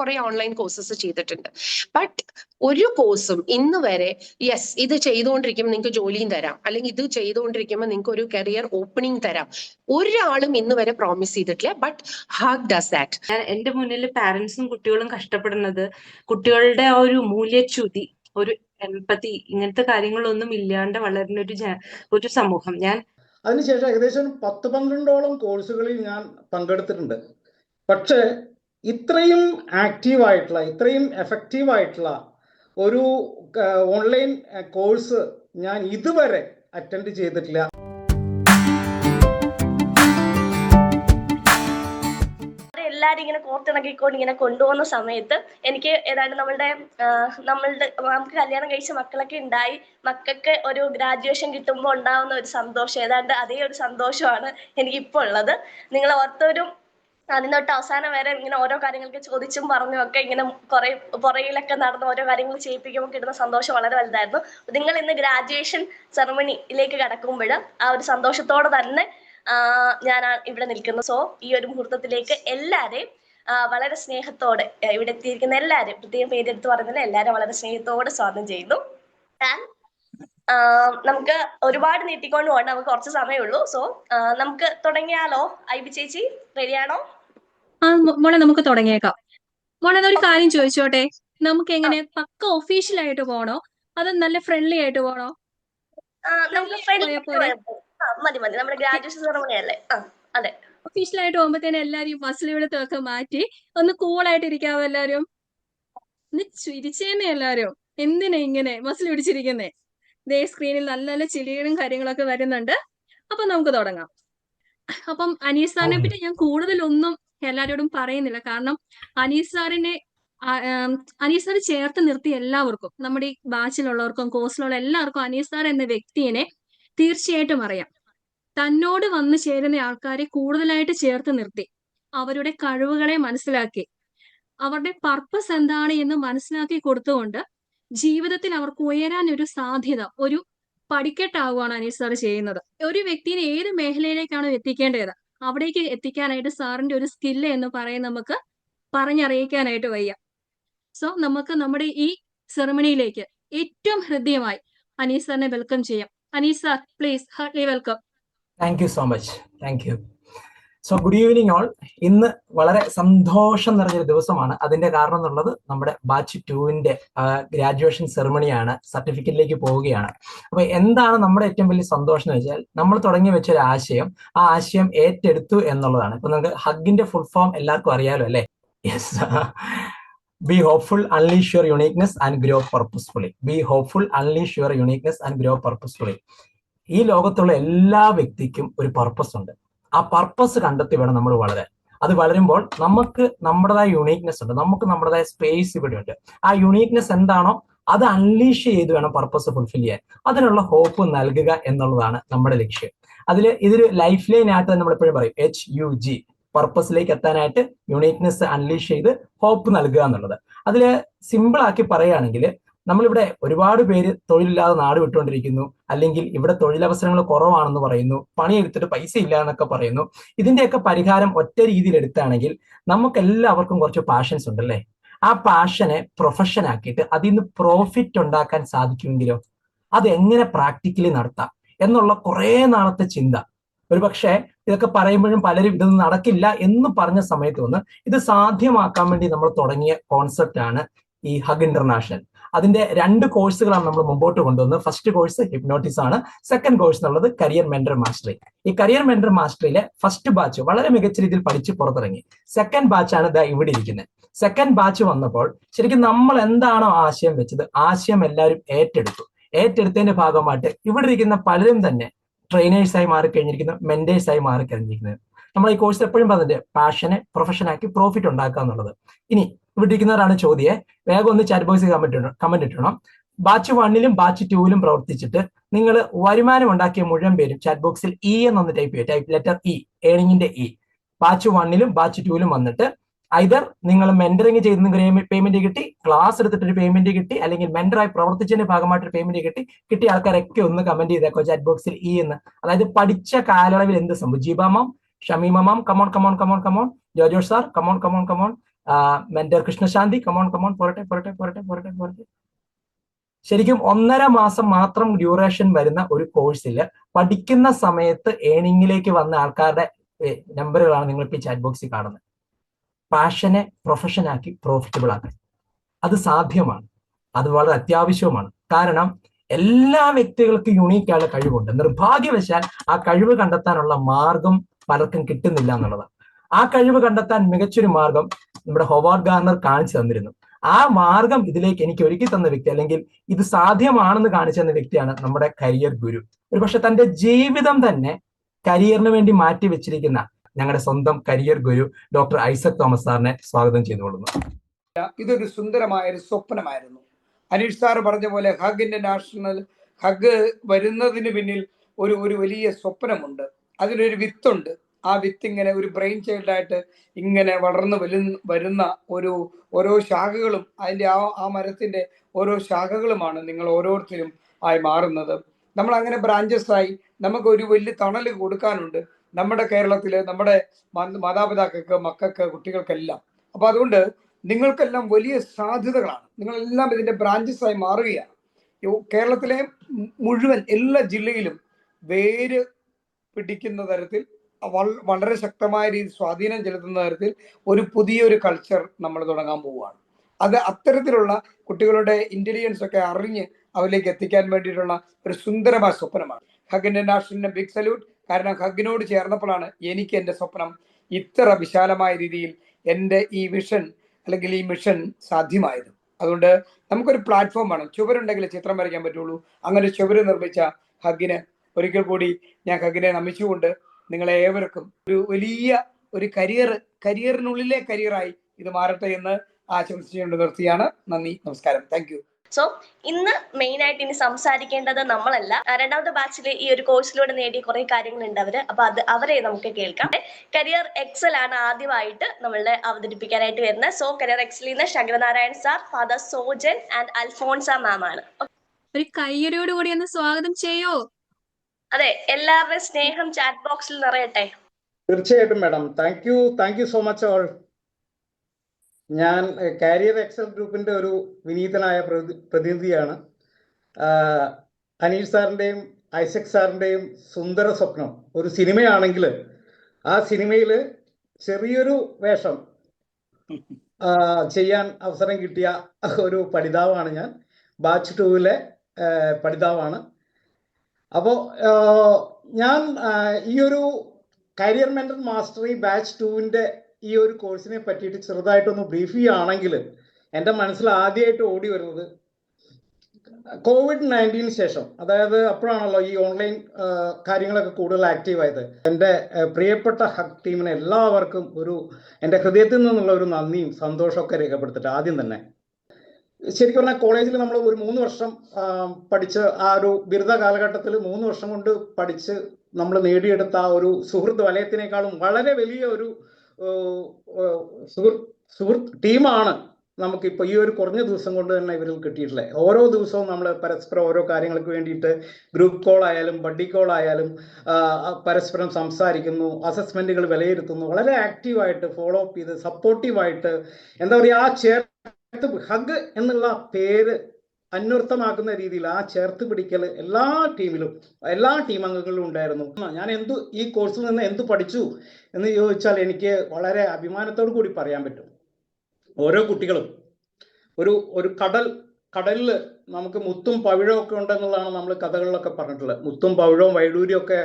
കുറെ online courses ചെയ്തിട്ടുണ്ട്. But ഒരു കോഴ്സും ഇന്ന് വരെ യെസ് ഇത് ചെയ്തുകൊണ്ടിരിക്കുമ്പോൾ നിങ്ങൾക്ക് ജോലിയും തരാം, അല്ലെങ്കിൽ ഇത് ചെയ്തുകൊണ്ടിരിക്കുമ്പോൾ നിങ്ങൾക്ക് ഒരു കരിയർ ഓപ്പണിംഗ് തരാം, ഒരാളും ഇന്ന് വരെ പ്രോമിസ് ചെയ്തിട്ടില്ല. But Hug does that. എന്റെ മുന്നിൽ പാരന്റ്സും കുട്ടികളും കഷ്ടപ്പെടുന്നത് കുട്ടികളുടെ ആ ഒരു മൂല്യച്യുതി, ഒരു എംപതി, ഇങ്ങനത്തെ കാര്യങ്ങളൊന്നും ഇല്ലാണ്ട് വളരുന്ന ഒരു സമൂഹം. അതിനുശേഷം ഏകദേശം 10-12ഓളം കോഴ്സുകളിൽ ഞാൻ പങ്കെടുത്തിട്ടുണ്ട്. പക്ഷേ ഇത്രയും ആക്റ്റീവായിട്ടുള്ള, ഇത്രയും എഫക്റ്റീവായിട്ടുള്ള ഒരു ഓൺലൈൻ കോഴ്സ് ഞാൻ ഇതുവരെ അറ്റൻഡ് ചെയ്തിട്ടില്ല. എല്ലാരും ഇങ്ങനെ കോർത്തിണക്കിക്കൊണ്ട് ഇങ്ങനെ കൊണ്ടുപോകുന്ന സമയത്ത് എനിക്ക് ഏതാണ്ട് നമുക്ക് കല്യാണം കഴിച്ച മക്കളൊക്കെ ഉണ്ടായി, മക്കൾക്ക് ഒരു ഗ്രാജുവേഷൻ കിട്ടുമ്പോൾ ഉണ്ടാവുന്ന ഒരു സന്തോഷം, ഏതാണ്ട് അതേ ഒരു സന്തോഷമാണ് എനിക്കിപ്പോൾ ഉള്ളത്. നിങ്ങൾ ഓർത്തവരും അതിന് തൊട്ട് അവസാനം വരെ ഇങ്ങനെ ഓരോ കാര്യങ്ങൾക്ക് ചോദിച്ചും പറഞ്ഞും ഒക്കെ ഇങ്ങനെ പുറകിലൊക്കെ നടന്ന് ഓരോ കാര്യങ്ങൾ ചെയ്യിപ്പിക്കുമ്പോൾ കിട്ടുന്ന സന്തോഷം വളരെ വലുതായിരുന്നു. നിങ്ങൾ ഇന്ന് ഗ്രാജുവേഷൻ സെറമണിയിലേക്ക് കടക്കുമ്പോൾ ആ ഒരു സന്തോഷത്തോടെ തന്നെ ഞാൻ ഇവിടെ നിൽക്കുന്നു. സോ ഈ ഒരു മുഹൂർത്തത്തിലേക്ക് എല്ലാവരെയും വളരെ സ്നേഹത്തോടെ, ഇവിടെ എത്തിയിരിക്കുന്ന എല്ലാവരും, പ്രത്യേകം പേരെടുത്ത് പറയുന്നില്ല, എല്ലാവരും വളരെ സ്നേഹത്തോടെ സ്വാഗതം ചെയ്യുന്നു. നമുക്ക് ഒരുപാട് നീട്ടിക്കൊണ്ട് പോകണ്ട, നമുക്ക് കുറച്ച് സമയമുള്ളൂ. സോ നമുക്ക് തുടങ്ങിയാലോ? ഐബി ചേച്ചി റെഡിയാണോ? മോളെ നമുക്ക് തുടങ്ങിയേക്കാം. മോളെ ഒരു കാര്യം ചോദിച്ചോട്ടെ, നമുക്ക് എങ്ങനെ പക്ക ഒഫീഷ്യൽ ആയിട്ട് പോകണോ അതോ നല്ല ഫ്രണ്ട്ലി ആയിട്ട് പോകണോ? മതി നമ്മുടെ ഗ്രാജുവേഷൻ സെറമണി അല്ലേ? അതെ, ഒഫീഷ്യൽ ആയിട്ട് പോകുമ്പോഴത്തേനും എല്ലാരും മസിലിവിടത്തൊക്കെ മാറ്റി ഒന്ന് കൂളായിട്ട് ഇരിക്കാവോ? എല്ലാരും ഒന്ന് ചിരിച്ചേന്നെ. എല്ലാരും എന്തിനാ ഇങ്ങനെ മസിൽ പിടിച്ചിരിക്കുന്നേ? ദേ സ്ക്രീനിൽ നല്ല നല്ല ചിരികളും കാര്യങ്ങളൊക്കെ വരുന്നുണ്ട്. അപ്പൊ നമുക്ക് തുടങ്ങാം. അപ്പം അനീസ് സാറിനെ പറ്റി ഞാൻ കൂടുതലൊന്നും എല്ലാരോടും പറയുന്നില്ല. കാരണം അനീസ് സാർ ചേർത്ത് നിർത്തി എല്ലാവർക്കും, നമ്മുടെ ഈ ബാച്ചിലുള്ളവർക്കും കോഴ്സിലുള്ള എല്ലാവർക്കും അനീസ് സാർ എന്ന വ്യക്തിയെ തീർച്ചയായിട്ടും അറിയാം. തന്നോട് വന്നു ചേരുന്ന ആൾക്കാരെ കൂടുതലായിട്ട് ചേർത്ത് നിർത്തി അവരുടെ കഴിവുകളെ മനസ്സിലാക്കി അവരുടെ പർപ്പസ് എന്താണ് എന്ന് മനസ്സിലാക്കി കൊടുത്തുകൊണ്ട് ജീവിതത്തിൽ അവർക്ക് ഉയരാൻ ഒരു സാധ്യത, ഒരു പടിക്കെട്ടാവുകയാണ് അനീസ് സാർ ചെയ്യുന്നത്. ഒരു വ്യക്തിയെ ഏത് മേഖലയിലേക്കാണോ എത്തിക്കേണ്ടത് അവിടേക്ക് എത്തിക്കാനായിട്ട് സാറിന്റെ ഒരു സ്കില്ല് എന്ന് പറയാൻ നമുക്ക് പറഞ്ഞറിയിക്കാനായിട്ട് വയ്യ. സോ നമുക്ക് നമ്മുടെ ഈ സെറമണിയിലേക്ക് ഏറ്റവും ഹൃദ്യമായി അനീസ് സാറിനെ വെൽക്കം ചെയ്യാം. Anees sir, please Hartley welcome. Thank you so much. Thank you. So good evening all. ഇന്ന് വളരെ സന്തോഷം നിറഞ്ഞൊരു ദിവസമാണ്. അതിന്റെ കാരണം എന്നുള്ളത് നമ്മുടെ ബാച്ച് 2-ന്റെ ഗ്രാജുവേഷൻ സെറമണിയാണ്, സർട്ടിഫിക്കറ്റിലേക്ക് പോവുകയാണ്. അപ്പൊ എന്താണ് നമ്മുടെ ഏറ്റവും വലിയ സന്തോഷം എന്ന് വെച്ചാൽ, നമ്മൾ തുടങ്ങി വെച്ച ഒരു ആശയം, ആ ആശയം ഏറ്റെടുത്തു എന്നുള്ളതാണ്. ഇപ്പൊ നമുക്ക് ഹഗിന്റെ ഫുൾ ഫോം എല്ലാവർക്കും അറിയാലോ അല്ലേ? Yes. Be hopeful, unleash your uniqueness and grow purposefully. Be hopeful, unleash your uniqueness and grow purposefully. ഈ ലോകത്തുള്ള എല്ലാ വ്യക്തിക്കും ഒരു പർപ്പസ് ഉണ്ട്. ആ പർപ്പസ് കണ്ടെത്തി വേണം നമ്മൾ വളരാൻ. അത് വളരുമ്പോൾ നമുക്ക് നമ്മുടേതായ യുണീക്നെസ് ഉണ്ട്, നമുക്ക് നമ്മുടേതായ സ്പേസ് ഇവിടെ ഉണ്ട്. ആ യുണീക്നെസ് എന്താണോ അത് അൺലീഷ് ചെയ്ത് വേണം പർപ്പസ് ഫുൾഫിൽ ചെയ്യാൻ. അതിനുള്ള ഹോപ്പ് നൽകുക എന്നുള്ളതാണ് നമ്മുടെ ലക്ഷ്യം. ഇതൊരു ലൈഫ് ലൈൻ ആയിട്ട് നമ്മൾ എപ്പോഴും പറയും, HUG, പർപ്പസിലേക്ക് എത്താനായിട്ട് യുണീക്നെസ് അൺലീഷ് ചെയ്ത് ഹോപ്പ് നൽകുക എന്നുള്ളത്. അതിൽ സിമ്പിൾ ആക്കി പറയുകയാണെങ്കിൽ, നമ്മളിവിടെ ഒരുപാട് പേര് തൊഴിലില്ലാതെ നാട് വിട്ടുകൊണ്ടിരിക്കുന്നു, അല്ലെങ്കിൽ ഇവിടെ തൊഴിലവസരങ്ങൾ കുറവാണെന്ന് പറയുന്നു, പണിയെടുത്തിട്ട് പൈസ ഇല്ല എന്നൊക്കെ പറയുന്നു. ഇതിന്റെയൊക്കെ പരിഹാരം ഒറ്റ രീതിയിൽ എടുത്താണെങ്കിൽ നമുക്ക് എല്ലാവർക്കും കുറച്ച് പാഷൻസ് ഉണ്ടല്ലേ? ആ പാഷനെ പ്രൊഫഷൻ ആക്കിയിട്ട് അതിൽ നിന്ന് പ്രോഫിറ്റ് ഉണ്ടാക്കാൻ സാധിക്കുമെങ്കിലോ? അത് എങ്ങനെ പ്രാക്ടിക്കലി നടത്താം എന്നുള്ള കുറെ നാളത്തെ ചിന്ത. ഒരുപക്ഷെ ഇതൊക്കെ പറയുമ്പോഴും പലരും ഇതൊന്നും നടക്കില്ല എന്ന് പറഞ്ഞ സമയത്ത് വന്ന് ഇത് സാധ്യമാക്കാൻ വേണ്ടി നമ്മൾ തുടങ്ങിയ കോൺസെപ്റ്റ് ആണ് ഈ ഹഗ് ഇന്റർനാഷണൽ. അതിന്റെ 2 കോഴ്സുകളാണ് നമ്മൾ മുമ്പോട്ട് കൊണ്ടുവന്നത്. ഫസ്റ്റ് കോഴ്സ് ഹിപ്നോട്ടിക്സ് ആണ്, സെക്കൻഡ് കോഴ്സ് എന്നുള്ളത് കരിയർ മെന്റർ മാസ്റ്ററി. ഈ കരിയർ മെന്റർ മാസ്റ്ററിയിലെ ഫസ്റ്റ് ബാച്ച് വളരെ മികച്ച രീതിയിൽ പഠിച്ച് പുറത്തിറങ്ങി. സെക്കൻഡ് ബാച്ചാണ് ഇവിടെ ഇരിക്കുന്നത്. സെക്കൻഡ് ബാച്ച് വന്നപ്പോൾ ശരിക്കും നമ്മൾ എന്താണോ ആശയം വെച്ചത്, ആശയം എല്ലാവരും ഏറ്റെടുത്തതിന്റെ ഭാഗമായിട്ട് ഇവിടെ ഇരിക്കുന്ന പലരും തന്നെ ട്രെയിനേഴ്സായി മാറിക്കഴിഞ്ഞിരിക്കുന്നു, മെന്റേഴ്സായി മാറിക്കഴിഞ്ഞിരിക്കുന്നത്. നമ്മൾ ഈ കോഴ്സ് എപ്പോഴും പറഞ്ഞിട്ട് പാഷനെ പ്രൊഫഷനാക്കി പ്രോഫിറ്റ് ഉണ്ടാക്കുക എന്നുള്ളത്. ഇനി ഇവിടെ ഇരിക്കുന്നവരാണ് ചോദ്യം, വേഗം ഒന്ന് ചാറ്റ് ബോക്സിൽ കമന്റ് ഇട്ടണം. ബാച്ച് 1-ലും ബാച്ച് 2-ലും പ്രവർത്തിച്ചിട്ട് നിങ്ങൾ വരുമാനം ഉണ്ടാക്കിയ മുഴുവൻ പേരും ചാറ്റ് ബോക്സിൽ E എന്നൊന്ന് ടൈപ്പ് ചെയ്യുക. ലെറ്റർ E, ഏണിങ്ങിന്റെ E. ബാച്ച് 1-ലും ബാച്ച് 2-ലും വന്നിട്ട് ഐദർ നിങ്ങൾ മെന്ററിങ് ചെയ്ത് പേയ്മെന്റ് കിട്ടി, ക്ലാസ് എടുത്തിട്ടൊരു പേയ്മെന്റ് കിട്ടി, അല്ലെങ്കിൽ മെന്ററായി പ്രവർത്തിച്ചതിന്റെ ഭാഗമായിട്ടൊരു പേയ്മെന്റ് കിട്ടിയ ആൾക്കാരൊക്കെ ഒന്ന് കമന്റ് ചെയ്തേക്കോ ചാറ്റ് ബോക്സിൽ E എന്ന്. അതായത് പഠിച്ച കാലയളവിൽ എന്ത് സംഭവിച്ചു? Jeeba ma'am, Shameema ma'am, come on, Jojo sir, come on, mentor Krishnashanthi, come on പോരട്ടെ. ശരിക്കും 1.5 മാസം മാത്രം ഡ്യൂറേഷൻ വരുന്ന ഒരു കോഴ്സിൽ പഠിക്കുന്ന സമയത്ത് ഏണിങ്ങിലേക്ക് വന്ന ആൾക്കാരുടെ നമ്പറുകളാണ് നിങ്ങൾ ഇപ്പോൾ ചാറ്റ് ബോക്സിൽ കാണുന്നത്. പാഷനെ പ്രൊഫഷനാക്കി പ്രോഫിറ്റബിൾ ആക്കാൻ അത് സാധ്യമാണ്, അത് വളരെ അത്യാവശ്യവുമാണ്. കാരണം എല്ലാ വ്യക്തികൾക്കും യുണീക്കായുള്ള കഴിവുണ്ട്. നിർഭാഗ്യവശാൽ ആ കഴിവ് കണ്ടെത്താനുള്ള മാർഗം പലർക്കും കിട്ടുന്നില്ല എന്നുള്ളതാണ്. ആ കഴിവ് കണ്ടെത്താൻ മികച്ചൊരു മാർഗം നമ്മുടെ ഹൊവാർഡ് ഗാർണർ കാണിച്ചു തന്നിരുന്നു. ആ മാർഗം ഇതിലേക്ക് എനിക്ക് ഒരുക്കി തന്ന വ്യക്തി, അല്ലെങ്കിൽ ഇത് സാധ്യമാണെന്ന് കാണിച്ചു തന്ന വ്യക്തിയാണ് നമ്മുടെ കരിയർ ഗുരു. ഒരുപക്ഷെ തന്റെ ജീവിതം തന്നെ കരിയറിന് വേണ്ടി മാറ്റി വെച്ചിരിക്കുന്ന ഞങ്ങളുടെ സ്വന്തം കരിയർ ഗുരു ഡോക്ടർ ഐസക് തോമസ് സാറിനെ സ്വാഗതം ചെയ്തുകൊള്ളുന്നു. ഇതൊരു സുന്ദരമായ ഒരു സ്വപ്നമായിരുന്നു. അനീഷ് സാറ് പറഞ്ഞ പോലെ ഹഗ് ഇന്റർനാഷണൽ ഹഗ് വരുന്നതിന് പിന്നിൽ ഒരു വലിയ സ്വപ്നമുണ്ട്. അതിനൊരു വിത്തുണ്ട്. ആ വിത്ത് ഇങ്ങനെ ഒരു ബ്രെയിൻ ചൈൽഡായിട്ട് ഇങ്ങനെ വളർന്നു വരുന്ന ഓരോ ശാഖകളും, അതിൻ്റെ ആ മരത്തിന്റെ ഓരോ ശാഖകളുമാണ് നിങ്ങൾ ഓരോരുത്തരും ആയി മാറുന്നത്. നമ്മൾ അങ്ങനെ ബ്രാഞ്ചസ് ആയി നമുക്ക് ഒരു വലിയ തണൽ കൊടുക്കാനുണ്ട് നമ്മുടെ കേരളത്തില്, നമ്മുടെ മാതാപിതാക്കൾക്ക്, മക്കൾക്ക്, കുട്ടികൾക്കെല്ലാം. അപ്പൊ അതുകൊണ്ട് നിങ്ങൾക്കെല്ലാം വലിയ സാധ്യതകളാണ്. നിങ്ങളെല്ലാം ഇതിന്റെ ബ്രാഞ്ചസ് ആയി മാറുകയാണ്. കേരളത്തിലെ മുഴുവൻ എല്ലാ ജില്ലയിലും വേര് പിടിക്കുന്ന തരത്തിൽ വളരെ ശക്തമായ രീതിയിൽ സ്വാധീനം ചെലുത്തുന്ന തരത്തിൽ പുതിയൊരു കൾച്ചർ നമ്മൾ തുടങ്ങാൻ പോവുകയാണ്. അത് അത്തരത്തിലുള്ള കുട്ടികളുടെ ഇന്റലിജൻസ് ഒക്കെ അറിഞ്ഞ് അവരിലേക്ക് എത്തിക്കാൻ വേണ്ടിയിട്ടുള്ള ഒരു സുന്ദരമായ സ്വപ്നമാണ്. ഹഗ് ഇന്റർനാഷണലിന് ബിഗ് സല്യൂട്ട്. കാരണം ഹഗിനോട് ചേർന്നപ്പോഴാണ് എനിക്ക് എൻ്റെ സ്വപ്നം ഇത്ര വിശാലമായ രീതിയിൽ എൻ്റെ ഈ വിഷൻ അല്ലെങ്കിൽ ഈ മിഷൻ സാധ്യമായത്. അതുകൊണ്ട് നമുക്കൊരു പ്ലാറ്റ്ഫോം വേണം. ചുവരുണ്ടെങ്കിൽ ചിത്രം വരയ്ക്കാൻ പറ്റുള്ളൂ. അങ്ങനെ ചുവര് നിർമ്മിച്ച ഹഗിന് ഒരിക്കൽ കൂടി ഞാൻ ഹഗിനെ നമിച്ചുകൊണ്ട് നിങ്ങളെ ഏവർക്കും ഒരു വലിയ ഒരു കരിയറിനുള്ളിലെ കരിയറായി ഇത് മാറട്ടെ എന്ന് ആശംസിച്ചുകൊണ്ട് നിർത്തിയാണ്. നന്ദി, നമസ്കാരം, താങ്ക് യു. സോ ഇന്ന് മെയിൻ ആയിട്ട് ഇനി സംസാരിക്കേണ്ടത് നമ്മളല്ല, രണ്ടാമത്തെ ബാച്ചിൽ ഈ ഒരു കോഴ്സിലൂടെ നേടിയ കുറെ കാര്യങ്ങളുണ്ട് അപ്പൊ അവരെ നമുക്ക് കേൾക്കാം. കരിയർ എക്സൽ ആണ് ആദ്യമായിട്ട് നമ്മളുടെ അവതരിപ്പിക്കാനായിട്ട് വരുന്നത്. സോ കരിയർ എക്സലിൽ നിന്ന് Sankaranarayan sir, father Sojan and Alphonsa ma'am ആണ്. ഒരു കയ്യരോട് കൂടി ഒന്ന് സ്വാഗതം ചെയ്യോ? അതെ, എല്ലാവരുടെയും സ്നേഹം ചാറ്റ് ബോക്സിൽ നിറയട്ടെ. തീർച്ചയായിട്ടും madam. Thank you so much all. ഞാൻ കാരിയർ എക്സൽ ഗ്രൂപ്പിന്റെ ഒരു വിനീതനായ പ്രതിനിധിയാണ്. അനീഷ് സാറിൻ്റെയും ഐസക് സാറിൻ്റെയും സുന്ദര സ്വപ്നം ഒരു സിനിമയാണെങ്കിൽ ആ സിനിമയിൽ ചെറിയൊരു വേഷം ചെയ്യാൻ അവസരം കിട്ടിയ ഒരു പഠിതാവാണ് ഞാൻ. ബാച്ച് 2-ലെ പഠിതാവാണ്. അപ്പോൾ ഞാൻ ഈ ഒരു കരിയർ മെന്റർ മാസ്റ്ററി ബാച്ച് 2-ന്റെ ഈ ഒരു കോഴ്സിനെ പറ്റിയിട്ട് ചെറുതായിട്ടൊന്ന് ബ്രീഫ് ചെയ്യുകയാണെങ്കിൽ എൻ്റെ മനസ്സിൽ ആദ്യമായിട്ട് ഓടി വരുന്നത് COVID-19 ശേഷം, അതായത് അപ്പോഴാണല്ലോ ഈ ഓൺലൈൻ കാര്യങ്ങളൊക്കെ കൂടുതൽ ആക്റ്റീവായത്. എൻ്റെ പ്രിയപ്പെട്ട ഹഗ് ടീമിനെ എല്ലാവർക്കും എൻ്റെ ഹൃദയത്തിൽ നിന്നുള്ള ഒരു നന്ദിയും സന്തോഷമൊക്കെ രേഖപ്പെടുത്തിട്ട് ആദ്യം തന്നെ ശരിക്കും പറഞ്ഞാൽ കോളേജിൽ നമ്മൾ ഒരു 3 വർഷം പഠിച്ച് ആ ഒരു ബിരുദ കാലഘട്ടത്തിൽ 3 വർഷം കൊണ്ട് പഠിച്ച് നമ്മൾ നേടിയെടുത്ത ആ ഒരു സുഹൃത്ത് വലയത്തിനേക്കാളും വളരെ വലിയ ഒരു സുഹൃത്ത് ടീമാണ് നമുക്കിപ്പോൾ ഈ ഒരു കുറഞ്ഞ ദിവസം കൊണ്ട് തന്നെ ഇവരിൽ കിട്ടിയിട്ടുള്ളത്. ഓരോ ദിവസവും നമ്മൾ പരസ്പരം ഓരോ കാര്യങ്ങൾക്ക് വേണ്ടിയിട്ട് ഗ്രൂപ്പ് കോൾ ആയാലും ബഡ്ഡി കോൾ ആയാലും പരസ്പരം സംസാരിക്കുന്നു, അസസ്മെന്റുകൾ വിലയിരുത്തുന്നു, വളരെ ആക്റ്റീവായിട്ട് ഫോളോ അപ്പ് ചെയ്ത് സപ്പോർട്ടീവായിട്ട് എന്താ പറയുക, ആ ഹഗ് എന്നുള്ള പേര് അന്വർത്ഥമാക്കുന്ന രീതിയിൽ ആ ചേർത്ത് പിടിക്കൽ എല്ലാ ടീം അംഗങ്ങളിലും ഉണ്ടായിരുന്നു. ഞാൻ ഈ കോഴ്സിൽ നിന്ന് എന്ത് പഠിച്ചു എന്ന് ചോദിച്ചാൽ എനിക്ക് വളരെ അഭിമാനത്തോടു കൂടി പറയാൻ പറ്റും. ഓരോ കുട്ടികളും ഒരു കടലിൽ നമുക്ക് മുത്തും പവിഴവും ഒക്കെ ഉണ്ടെന്നുള്ളതാണ് നമ്മൾ കഥകളിലൊക്കെ പറഞ്ഞിട്ടുള്ളത്. മുത്തും പവിഴവും വൈഡൂര്യവും ഒക്കെ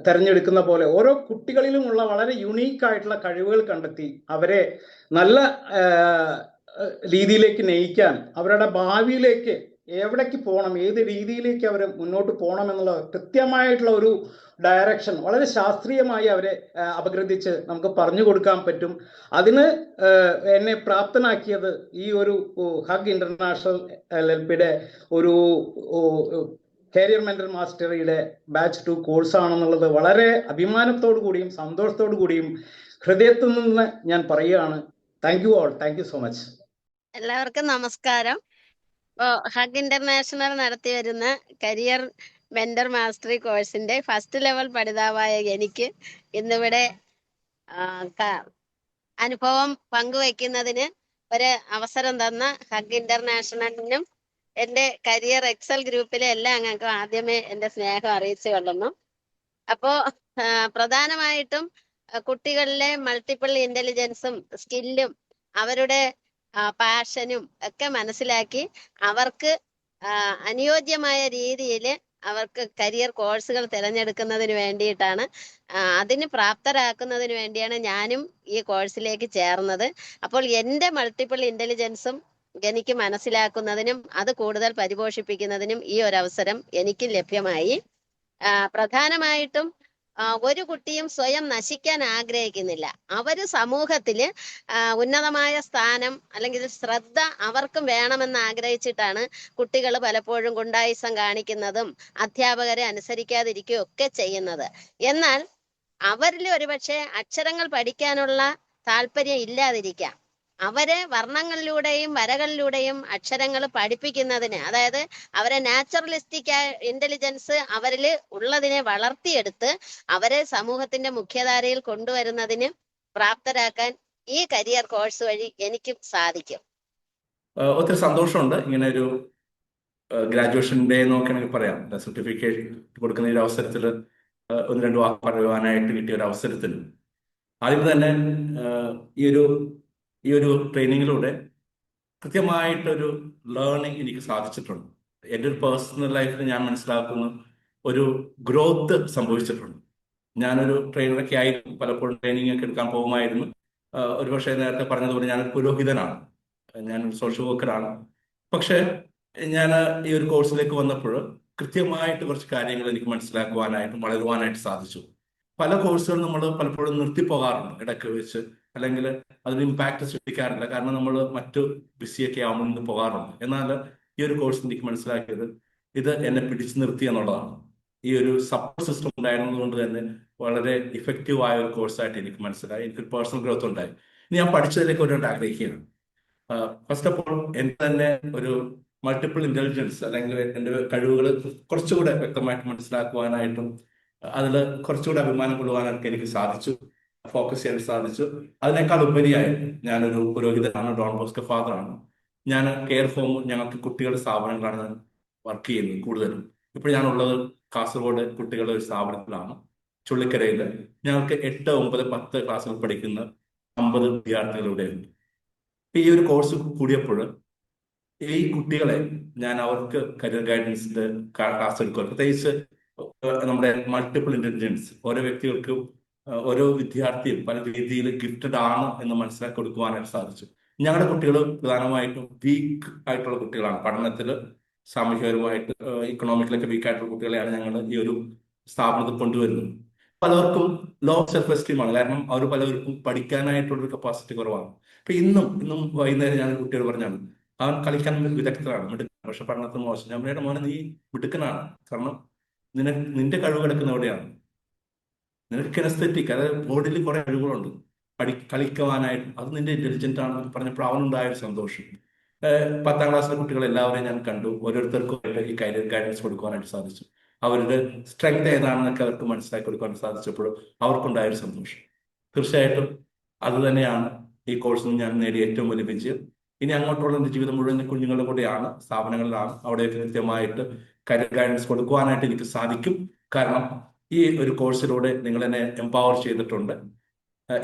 തെരഞ്ഞെടുക്കുന്ന പോലെ ഓരോ കുട്ടികളിലുമുള്ള വളരെ യുണീക്കായിട്ടുള്ള കഴിവുകൾ കണ്ടെത്തി അവരെ നല്ല രീതിയിലേക്ക് നയിക്കാൻ, അവരുടെ ഭാവിയിലേക്ക് എവിടേക്ക് പോകണം, ഏത് രീതിയിലേക്ക് അവർ മുന്നോട്ട് പോകണം എന്നുള്ള കൃത്യമായിട്ടുള്ള ഒരു ഡയറക്ഷൻ വളരെ ശാസ്ത്രീയമായി അവരെ അപഗ്രഥിച്ച് നമുക്ക് പറഞ്ഞു കൊടുക്കാൻ പറ്റും. അതിന് എന്നെ പ്രാപ്തനാക്കിയത് ഈ ഒരു ഹഗ് ഇന്റർനാഷണൽ LLPയുടെ ഒരു കരിയർ മെന്റർ മാസ്റ്ററിയുടെ ബാച്ച് 2 കോഴ്സാണെന്നുള്ളത് വളരെ അഭിമാനത്തോടു കൂടിയും സന്തോഷത്തോടു കൂടിയും ഹൃദയത്തിൽ നിന്ന് ഞാൻ പറയുകയാണ്. Thank you all. Thank you so much. എല്ലാവർക്കും നമസ്കാരം. ഹഗ് ഇന്റർനാഷണൽ നടത്തി വരുന്ന കരിയർ മെന്റർ മാസ്റ്ററി കോഴ്സിന്റെ ഫസ്റ്റ് ലെവൽ പഠിതാവായ എനിക്ക് ഇന്നിവിടെ അനുഭവം പങ്കുവയ്ക്കുന്നതിന് ഒരു അവസരം തന്ന ഹഗ് ഇന്റർനാഷണലിനും എൻ്റെ കരിയർ എക്സൽ ഗ്രൂപ്പിലെ എല്ലാ അംഗങ്ങൾക്കും ആദ്യമേ എൻ്റെ സ്നേഹം അറിയിച്ചു കൊള്ളുന്നു. അപ്പോ പ്രധാനമായിട്ടും കുട്ടികളിലെ മൾട്ടിപ്പിൾ ഇന്റലിജൻസും സ്കില്ലും അവരുടെ പാഷനും ഒക്കെ മനസ്സിലാക്കി അവർക്ക് അനുയോജ്യമായ രീതിയിൽ അവർക്ക് കരിയർ കോഴ്സുകൾ തിരഞ്ഞെടുക്കുന്നതിന് വേണ്ടിയിട്ടാണ്, അതിന് പ്രാപ്തരാക്കുന്നതിന് വേണ്ടിയാണ് ഞാനും ഈ കോഴ്സിലേക്ക് ചേർന്നത്. അപ്പോൾ എൻ്റെ മൾട്ടിപ്പിൾ ഇന്റലിജൻസും എനിക്ക് മനസ്സിലാക്കുന്നതിനും അത് കൂടുതൽ പരിപോഷിപ്പിക്കുന്നതിനും ഈ ഒരു അവസരം എനിക്ക് ലഭ്യമായി. പ്രധാനമായിട്ടും ഒരു കുട്ടിയും സ്വയം നശിക്കാൻ ആഗ്രഹിക്കുന്നില്ല. അവര് സമൂഹത്തില് ഉന്നതമായ സ്ഥാനം അല്ലെങ്കിൽ ശ്രദ്ധ അവർക്കും വേണമെന്ന് ആഗ്രഹിച്ചിട്ടാണ് കുട്ടികൾ പലപ്പോഴും ഗുണ്ടായിസം കാണിക്കുന്നതും അധ്യാപകരെ അനുസരിക്കാതിരിക്കുകയും ഒക്കെ ചെയ്യുന്നത്. എന്നാൽ അവരിൽ ഒരുപക്ഷെ അക്ഷരങ്ങൾ പഠിക്കാനുള്ള താല്പര്യം ഇല്ലാതിരിക്കാം. അവരെ വർണ്ണങ്ങളിലൂടെയും വരകളിലൂടെയും അക്ഷരങ്ങൾ പഠിപ്പിക്കുന്നതിന്, അതായത് അവരെ നാച്ചുറലിസ്റ്റിക് ഇന്റലിജൻസ് അവരിൽ ഉള്ളതിനെ വളർത്തിയെടുത്ത് അവരെ സമൂഹത്തിന്റെ മുഖ്യധാരയിൽ കൊണ്ടുവരുന്നതിന് പ്രാപ്തരാക്കാൻ ഈ കരിയർ കോഴ്സ് വഴി എനിക്കും സാധിക്കും. ഒത്തിരി സന്തോഷമുണ്ട് ഇങ്ങനെ ഒരു ഗ്രാജുവേഷൻ ഡേ എന്നൊക്കെയാണെങ്കിൽ പറയാം, സർട്ടിഫിക്കറ്റ് കൊടുക്കുന്ന ഒരു അവസരത്തിൽ ഒന്ന് രണ്ട് വാക്ക് പറയുവാനായിട്ട് കിട്ടിയ ഒരു അവസരത്തിൽ ആദ്യം തന്നെ ഈ ഒരു ട്രെയിനിങ്ങിലൂടെ കൃത്യമായിട്ടൊരു ലേണിംഗ് എനിക്ക് സാധിച്ചിട്ടുണ്ട്. എൻ്റെ ഒരു പേഴ്സണൽ ലൈഫിൽ ഞാൻ മനസ്സിലാക്കുന്ന ഒരു ഗ്രോത്ത് സംഭവിച്ചിട്ടുണ്ട്. ഞാനൊരു ട്രെയിനറൊക്കെ ആയിരുന്നു, പലപ്പോഴും ട്രെയിനിങ് ഒക്കെ എടുക്കാൻ പോകുമായിരുന്നു. ഒരുപക്ഷെ നേരത്തെ പറഞ്ഞതുപോലെ ഞാനൊരു പുരോഹിതനാണ്, ഞാനൊരു സോഷ്യൽ വർക്കറാണ്. പക്ഷെ ഞാൻ ഈ ഒരു കോഴ്സിലേക്ക് വന്നപ്പോൾ കൃത്യമായിട്ട് കുറച്ച് കാര്യങ്ങൾ എനിക്ക് മനസ്സിലാക്കുവാനായിട്ടും വളരുവാനായിട്ട് സാധിച്ചു. പല കോഴ്സുകൾ നമ്മൾ പലപ്പോഴും നിർത്തിപ്പോകാറുണ്ട് ഇടയ്ക്ക് വെച്ച്, അല്ലെങ്കിൽ അതിന് ഇമ്പാക്ട് സൃഷ്ടിക്കാറില്ല, കാരണം നമ്മൾ മറ്റു ബിസിയൊക്കെ ആവുമ്പോൾ നിന്ന് പോകാറുണ്ട്. എന്നാൽ ഈ ഒരു കോഴ്സ് എനിക്ക് മനസ്സിലാക്കിയത് ഇത് എന്നെ പിടിച്ചു നിർത്തി എന്നുള്ളതാണ്. ഈ ഒരു സപ്പോർട്ട് സിസ്റ്റം ഉണ്ടായിരുന്നത് കൊണ്ട് തന്നെ വളരെ ഇഫക്റ്റീവ് ആയ ഒരു കോഴ്സായിട്ട് എനിക്ക് മനസ്സിലായി. എനിക്കൊരു പേഴ്സണൽ ഗ്രോത്ത് ഉണ്ടായി. ഇനി ഞാൻ പഠിച്ചതിലേക്ക് ഒരുപാട് ആഗ്രഹിക്കുകയാണ്. ഫസ്റ്റ് ഓഫ് ഓൾ എനിക്ക് തന്നെ ഒരു മൾട്ടിപ്പിൾ ഇന്റലിജൻസ് അല്ലെങ്കിൽ എൻ്റെ കഴിവുകൾ കുറച്ചുകൂടെ വ്യക്തമായിട്ട് മനസ്സിലാക്കുവാനായിട്ടും അതിൽ കുറച്ചുകൂടെ അഭിമാനം കൊള്ളുവാനൊക്കെ എനിക്ക് സാധിച്ചു, ഫോക്കസ് ചെയ്യാൻ സാധിച്ചു. അതിനേക്കാൾ ഉപരിയായി ഞാനൊരു പുരോഹിതനാണ്, ഡോൺ ബോസ്കോ ഫാദറാണ്. ഞാൻ കെയർ ഹോം, ഞങ്ങൾക്ക് കുട്ടികളുടെ സ്ഥാപനങ്ങളാണ് വർക്ക് ചെയ്യുന്നത് കൂടുതലും. ഇപ്പോൾ ഞാനുള്ളത് കാസർഗോഡ് കുട്ടികളുടെ ഒരു സ്ഥാപനത്തിലാണ്, ചുള്ളിക്കരയിൽ. ഞങ്ങൾക്ക് 8, 9, 10 ക്ലാസ്സിൽ പഠിക്കുന്ന 50 വിദ്യാർത്ഥികളിവിടെയുണ്ട്. ഈ ഒരു കോഴ്സ് കൂടിയപ്പോൾ ഈ കുട്ടികളെ ഞാൻ അവർക്ക് കരിയർ ഗൈഡൻസിന്റെ ക്ലാസ് എടുക്കുക. പ്രത്യേകിച്ച് നമ്മുടെ മൾട്ടിപ്പിൾ ഇന്റലിജൻസ് ഓരോ വ്യക്തികൾക്കും ഓരോ വിദ്യാർത്ഥിയും പല രീതിയിൽ ഗിഫ്റ്റഡ് ആണ് എന്ന് മനസ്സിലാക്കി കൊടുക്കുവാനായിട്ട് സാധിച്ചു. ഞങ്ങളുടെ കുട്ടികൾ പ്രധാനമായിട്ടും വീക്ക് ആയിട്ടുള്ള കുട്ടികളാണ്, പഠനത്തിൽ സാമൂഹികപരമായിട്ട് ഇക്കണോമിക്കലൊക്കെ വീക്ക് ആയിട്ടുള്ള കുട്ടികളെയാണ് ഞങ്ങൾ ഈ ഒരു സ്ഥാപനത്തിൽ കൊണ്ടുവരുന്നത്. പലർക്കും ലോ സെൽഫ് എസ്റ്റീമാണ്, കാരണം അവർ പലർക്കും പഠിക്കാനായിട്ടുള്ളൊരു കപ്പാസിറ്റി കുറവാണ്. അപ്പൊ ഇന്നും വൈകുന്നേരം ഞാൻ കുട്ടിയോട് പറഞ്ഞാണ്, അവൻ കളിക്കാൻ വിദഗ്ധനാണ്, മിടുക്കനാണ്, പക്ഷെ പഠനത്തിന് മോശം. ഞാൻ പറയുന്ന മോനെ നീ മിടുക്കനാണ്, കാരണം നിന്റെ കഴിവ് കിടക്കുന്ന എവിടെയാണ്? നിനക്ക് കിനസ്തെറ്റിക്, അതായത് ബോഡിയിൽ കുറെ കഴിവുകളുണ്ട്, കളിക്കുവാനായിട്ട്, അത് നിന്റെ ഇന്റലിജന്റ് ആണെന്ന് പറഞ്ഞപ്പോൾ അവനുണ്ടായൊരു സന്തോഷം. 10ാം ക്ലാസ്സിലെ കുട്ടികൾ എല്ലാവരെയും ഞാൻ കണ്ടു, ഓരോരുത്തർക്കും ഈ കരിയർ ഗൈഡൻസ് കൊടുക്കുവാനായിട്ട് സാധിച്ചു. അവരുടെ സ്ട്രെങ്ത് ഏതാണെന്നൊക്കെ അവർക്ക് മനസ്സിലാക്കി കൊടുക്കാൻ സാധിച്ചപ്പോൾ അവർക്കുണ്ടായൊരു സന്തോഷം. തീർച്ചയായിട്ടും അത് തന്നെയാണ് ഈ കോഴ്സിൽ നിന്ന് ഞാൻ നേടിയ ഏറ്റവും വലിയ വിജയം. ഇനി അങ്ങോട്ടുള്ള എൻ്റെ ജീവിതം മുഴുവൻ കുഞ്ഞുങ്ങളുടെ കൂടെയാണ്, സ്ഥാപനങ്ങളിലാണ്. അവിടെയൊക്കെ കൃത്യമായിട്ട് കരിയർ ഗൈഡൻസ് കൊടുക്കുവാനായിട്ട് എനിക്ക് സാധിക്കും, കാരണം ഈ ഒരു കോഴ്സിലൂടെ നിങ്ങൾ എന്നെ എംപവർ ചെയ്തിട്ടുണ്ട്.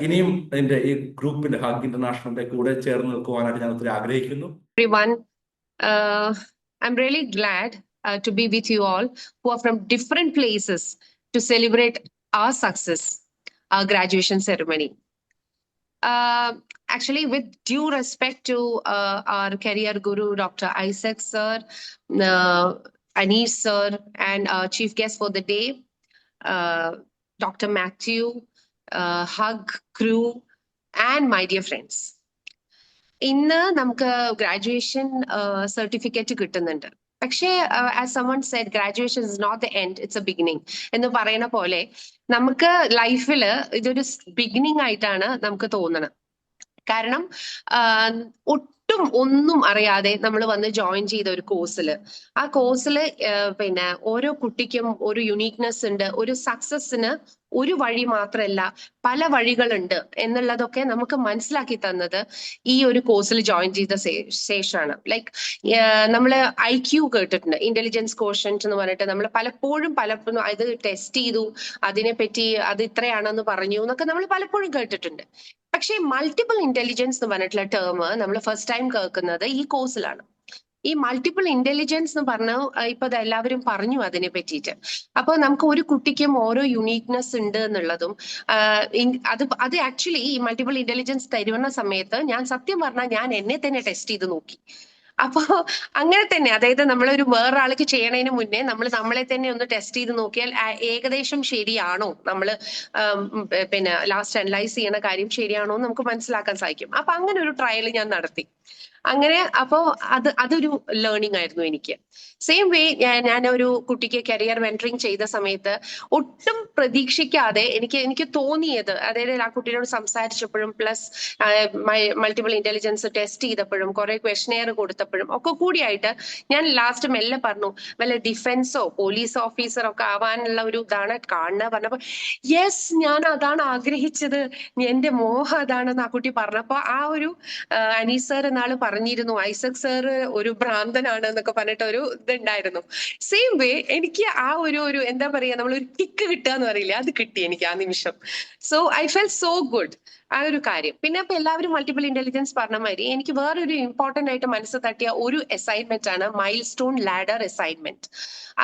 ഇനിയും എൻ്റെ ഈ ഗ്രൂപ്പിന്റെ ഹഗ് ഇന്റർനാഷണലിന്റെ കൂടെ ചേർന്ന് നിൽക്കുവാനായിട്ട് ഞാൻ ഒത്തിരി ആഗ്രഹിക്കുന്നു. Everyone, I'm really glad to be with you all who are from different places to celebrate our success, our graduation ceremony. Actually, with due respect to our career guru, Dr. Isaac sir, Anish sir, and our chief guest for the day, Dr. Matthew, Hug crew, and my dear friends. ഇന്ന് നമുക്ക് graduation certificate കിട്ടുന്നുണ്ട്. പക്ഷേ as someone said, graduation is not the end, it's a beginning എന്ന് പറയുന്ന പോലെ നമുക്ക് ലൈഫിൽ ഇതൊരു ബിഗിനിങ് ആയിട്ടാണ് നമുക്ക് തോന്നണം. കാരണം ഒട്ടും ഒന്നും അറിയാതെ നമ്മൾ വന്ന് ജോയിൻ ചെയ്ത ഒരു കോഴ്സില്, ആ കോഴ്സിൽ പിന്നെ ഓരോ കുട്ടിക്കും ഒരു യുണീക്നെസ് ഉണ്ട്. ഒരു സക്സസിന് ഒരു വഴി മാത്രമല്ല, പല വഴികളുണ്ട് എന്നുള്ളതൊക്കെ നമുക്ക് മനസ്സിലാക്കി തന്നത് ഈ ഒരു കോഴ്സിൽ ജോയിൻ ചെയ്ത ശേഷമാണ്. ലൈക്ക് നമ്മള് IQ കേട്ടിട്ടുണ്ട്, ഇന്റലിജൻസ് കോഷ്യന്റ് എന്ന് പറഞ്ഞിട്ട്. നമ്മൾ പലപ്പോഴും അത് ടെസ്റ്റ് ചെയ്തു, അതിനെപ്പറ്റി അത് ഇത്രയാണെന്ന് പറഞ്ഞു എന്നൊക്കെ നമ്മൾ പലപ്പോഴും കേട്ടിട്ടുണ്ട്. പക്ഷേ മൾട്ടിപ്പിൾ ഇന്റലിജൻസ് എന്ന് പറഞ്ഞിട്ടുള്ള ടേം നമ്മൾ ഫസ്റ്റ് ടൈം കേൾക്കുന്നത് ഈ കോഴ്സിലാണ്. ഈ മൾട്ടിപ്പിൾ ഇന്റലിജൻസ് എന്ന് പറഞ്ഞ ഇപ്പൊ എല്ലാവരും പറഞ്ഞു അതിനെ പറ്റിയിട്ട്. അപ്പൊ നമുക്ക് ഒരു കുട്ടിക്കും ഓരോ യുണീക്നെസ് ഉണ്ട് എന്നുള്ളതും അത് ആക്ച്വലി ഈ മൾട്ടിപ്പിൾ ഇന്റലിജൻസ് തരുന്ന സമയത്ത് ഞാൻ സത്യം പറഞ്ഞാൽ ഞാൻ എന്നെ തന്നെ ടെസ്റ്റ് ചെയ്ത് നോക്കി. അപ്പൊ അങ്ങനെ തന്നെ, അതായത് നമ്മളൊരു വേറൊരാൾക്ക് ചെയ്യണതിന് മുന്നേ നമ്മളെ തന്നെ ഒന്ന് ടെസ്റ്റ് ചെയ്ത് നോക്കിയാൽ ഏകദേശം ശരിയാണോ, നമ്മള് പിന്നെ ലാസ്റ്റ് അനലൈസ് ചെയ്യണ കാര്യം ശരിയാണോ എന്ന് നമുക്ക് മനസ്സിലാക്കാൻ സാധിക്കും. അപ്പൊ അങ്ങനെ ഒരു ട്രയൽ ഞാൻ നടത്തി. അങ്ങനെ അപ്പോ അതൊരു ലേണിംഗ് ആയിരുന്നു എനിക്ക്. സെയിം വേ ഞാൻ ഒരു കുട്ടിക്ക് കരിയർ മെന്ററിങ് ചെയ്ത സമയത്ത് ഒട്ടും പ്രതീക്ഷിക്കാതെ എനിക്ക് തോന്നിയത്, അതായത് ആ കുട്ടിയോട് സംസാരിച്ചപ്പോഴും പ്ലസ് മൾട്ടിപ്പിൾ ഇന്റലിജൻസ് ടെസ്റ്റ് ചെയ്തപ്പോഴും കുറെ ക്വസ്റ്റനെയർ കൊടുത്തപ്പോഴും ഒക്കെ കൂടിയായിട്ട് ഞാൻ ലാസ്റ്റ് മെല്ലെ പറഞ്ഞു, വല്ല ഡിഫൻസോ പോലീസ് ഓഫീസറോ ഒക്കെ ആവാനുള്ള ഒരു ഇതാണ് കാണുക പറഞ്ഞപ്പോ, യെസ് ഞാൻ അതാണ് ആഗ്രഹിച്ചത്, എന്റെ മോഹം അതാണെന്ന് ആ കുട്ടി പറഞ്ഞപ്പോ ആ ഒരു അനീസ് സാർ എന്നാള് പറഞ്ഞിരുന്നു, ഐസക് സാർ ഒരു ഭ്രാന്തനാണ് എന്നൊക്കെ പറഞ്ഞിട്ട് ഒരു ഇതുണ്ടായിരുന്നു. സെയിം വേ എനിക്ക് ആ ഒരു എന്താ പറയാ, നമ്മളൊരു കിക്ക് കിട്ടുക എന്ന് പറയില്ലേ, അത് കിട്ടി എനിക്ക് ആ നിമിഷം. So I felt so good ആ ഒരു കാര്യം. പിന്നെ ഇപ്പൊ എല്ലാവരും മൾട്ടിപ്പിൾ ഇന്റലിജൻസ് പറഞ്ഞ മാതിരി എനിക്ക് വേറൊരു ഇമ്പോർട്ടന്റ് ആയിട്ട് മനസ്സ് തട്ടിയ ഒരു അസൈൻമെന്റ് ആണ് മൈൽ സ്റ്റോൺ ലാഡർ അസൈൻമെന്റ്.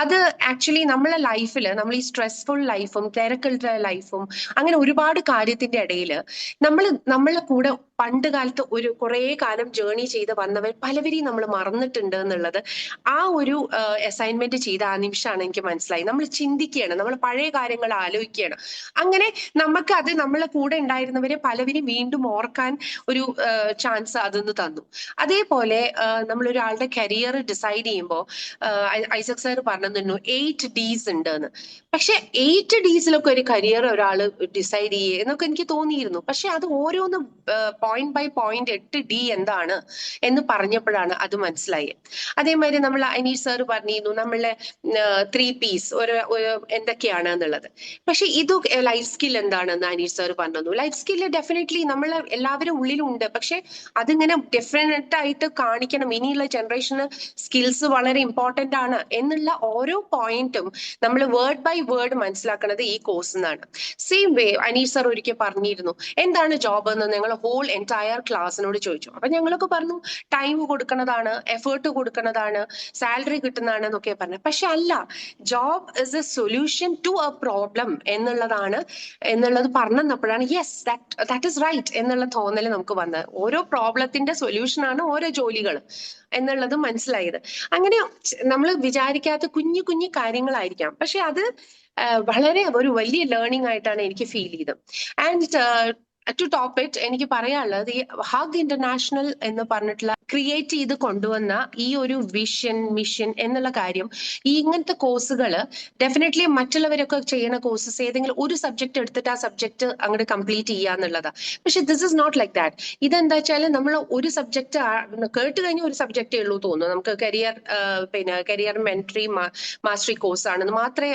അത് ആക്ച്വലി നമ്മളെ ലൈഫിൽ, നമ്മൾ ഈ സ്ട്രെസ്ഫുൾ ലൈഫും തിരക്കുള്ള ലൈഫും അങ്ങനെ ഒരുപാട് കാര്യത്തിന്റെ ഇടയിൽ നമ്മളെ കൂടെ പണ്ട് കാലത്ത് ഒരു കുറെ കാലം ജേർണി ചെയ്ത് വന്നവർ പലവരെയും നമ്മൾ മറന്നിട്ടുണ്ട് എന്നുള്ളത് ആ ഒരു അസൈൻമെന്റ് ചെയ്ത ആ നിമിഷമാണ് എനിക്ക് മനസ്സിലായി. നമ്മൾ ചിന്തിക്കുകയാണ്, നമ്മൾ പഴയ കാര്യങ്ങൾ ആലോചിക്കുകയാണ്. അങ്ങനെ നമുക്ക് അത് നമ്മളെ കൂടെ ഉണ്ടായിരുന്നവരെ പലവരും വീണ്ടും ഓർക്കാൻ ഒരു ചാൻസ് അതൊന്ന് തന്നു. അതേപോലെ നമ്മളൊരാളുടെ കരിയർ ഡിസൈഡ് ചെയ്യുമ്പോൾ ഐസക് സാർ പറഞ്ഞിരുന്നു 8 Ds ഉണ്ട് എന്ന്. പക്ഷെ 8 Dsലൊക്കെ ഒരു കരിയർ ഒരാൾ ഡിസൈഡ് ചെയ്യേ എന്നൊക്കെ എനിക്ക് തോന്നിയിരുന്നു. പക്ഷെ അത് ഓരോന്ന് പോയിന്റ് ബൈ പോയിന്റ് 8D എന്താണ് എന്ന് പറഞ്ഞപ്പോഴാണ് അത് മനസ്സിലായത്. അതേമാതിരി നമ്മൾ അനീഷ് സാർ പറഞ്ഞിരുന്നു നമ്മളെ 3 Ps എന്തൊക്കെയാണ് എന്നുള്ളത്. പക്ഷെ ഇത് ലൈഫ് സ്കിൽ എന്താണെന്ന് അനീഷ് സാർ പറഞ്ഞു. ലൈഫ് സ്കില്ല് ഡെഫിനറ്റ്ലി നമ്മൾ എല്ലാവരും ഉള്ളിലുണ്ട്, പക്ഷെ അതിങ്ങനെ ഡിഫറെന്റ് ആയിട്ട് കാണിക്കണം. ഇനിയുള്ള ജനറേഷന് സ്കിൽസ് വളരെ ഇമ്പോർട്ടന്റ് ആണ് എന്നുള്ള ഓരോ പോയിന്റും നമ്മൾ വേർഡ് ബൈ വേർഡ് മനസ്സിലാക്കുന്നത് ഈ കോഴ്സ് എന്നാണ്. സെയിം വേ അനീഷ് സാർ ഒരിക്കൽ പറഞ്ഞിരുന്നു എന്താണ് ജോബ് എന്ന് ഞങ്ങൾ ഹോൾ എൻറ്റയർ ക്ലാസ്സിനോട് ചോദിച്ചു. അപ്പൊ ഞങ്ങളൊക്കെ പറഞ്ഞു ടൈം കൊടുക്കുന്നതാണ്, എഫേർട്ട് കൊടുക്കുന്നതാണ്, സാലറി കിട്ടുന്നതാണ് എന്നൊക്കെ പറഞ്ഞു. പക്ഷെ അല്ല, job is a solution to a problem എന്നുള്ളത് പറഞ്ഞപ്പോഴാണ് യെസ് ദാറ്റ് ഇസ് റൈറ്റ് എന്നുള്ള തോന്നൽ നമുക്ക് വന്നത്. ഓരോ പ്രോബ്ലത്തിന്റെ സൊല്യൂഷൻ ആണ് ഓരോ ജോലികൾ എന്നുള്ളത് മനസ്സിലായത്. അങ്ങനെ നമ്മൾ വിചാരിക്കാത്ത കുഞ്ഞു കുഞ്ഞു കാര്യങ്ങളായിരിക്കാം, പക്ഷെ അത് വളരെ ഒരു വലിയ ലേണിംഗ് ആയിട്ടാണ് എനിക്ക് ഫീൽ ചെയ്തത്. ആൻഡ് ടു ടോപ്പ് ഇറ്റ് എനിക്ക് പറയാനുള്ളത് ഈ ഹഗ് ഇന്റർനാഷണൽ എന്ന് പറഞ്ഞിട്ടുള്ള ക്രിയേറ്റ് ചെയ്ത് കൊണ്ടുവന്ന ഈ ഒരു മിഷൻ എന്നുള്ള കാര്യം, ഈ ഇങ്ങനത്തെ കോഴ്സുകൾ ഡെഫിനറ്റ്ലി മറ്റുള്ളവരൊക്കെ ചെയ്യുന്ന കോഴ്സസ് ഏതെങ്കിലും ഒരു സബ്ജക്ട് എടുത്തിട്ട് ആ സബ്ജക്ട് അങ്ങോട്ട് കംപ്ലീറ്റ് ചെയ്യുക എന്നുള്ളതാണ്. പക്ഷെ this is not like that. ഇതെന്താ വെച്ചാൽ നമ്മൾ ഒരു സബ്ജക്ട് കേട്ട് കഴിഞ്ഞ ഒരു സബ്ജക്റ്റേ ഉള്ളൂ തോന്നുന്നു. നമുക്ക് കരിയർ മെന്ററി മാസ്റ്ററി കോഴ്സ് ആണെന്ന് മാത്രമേ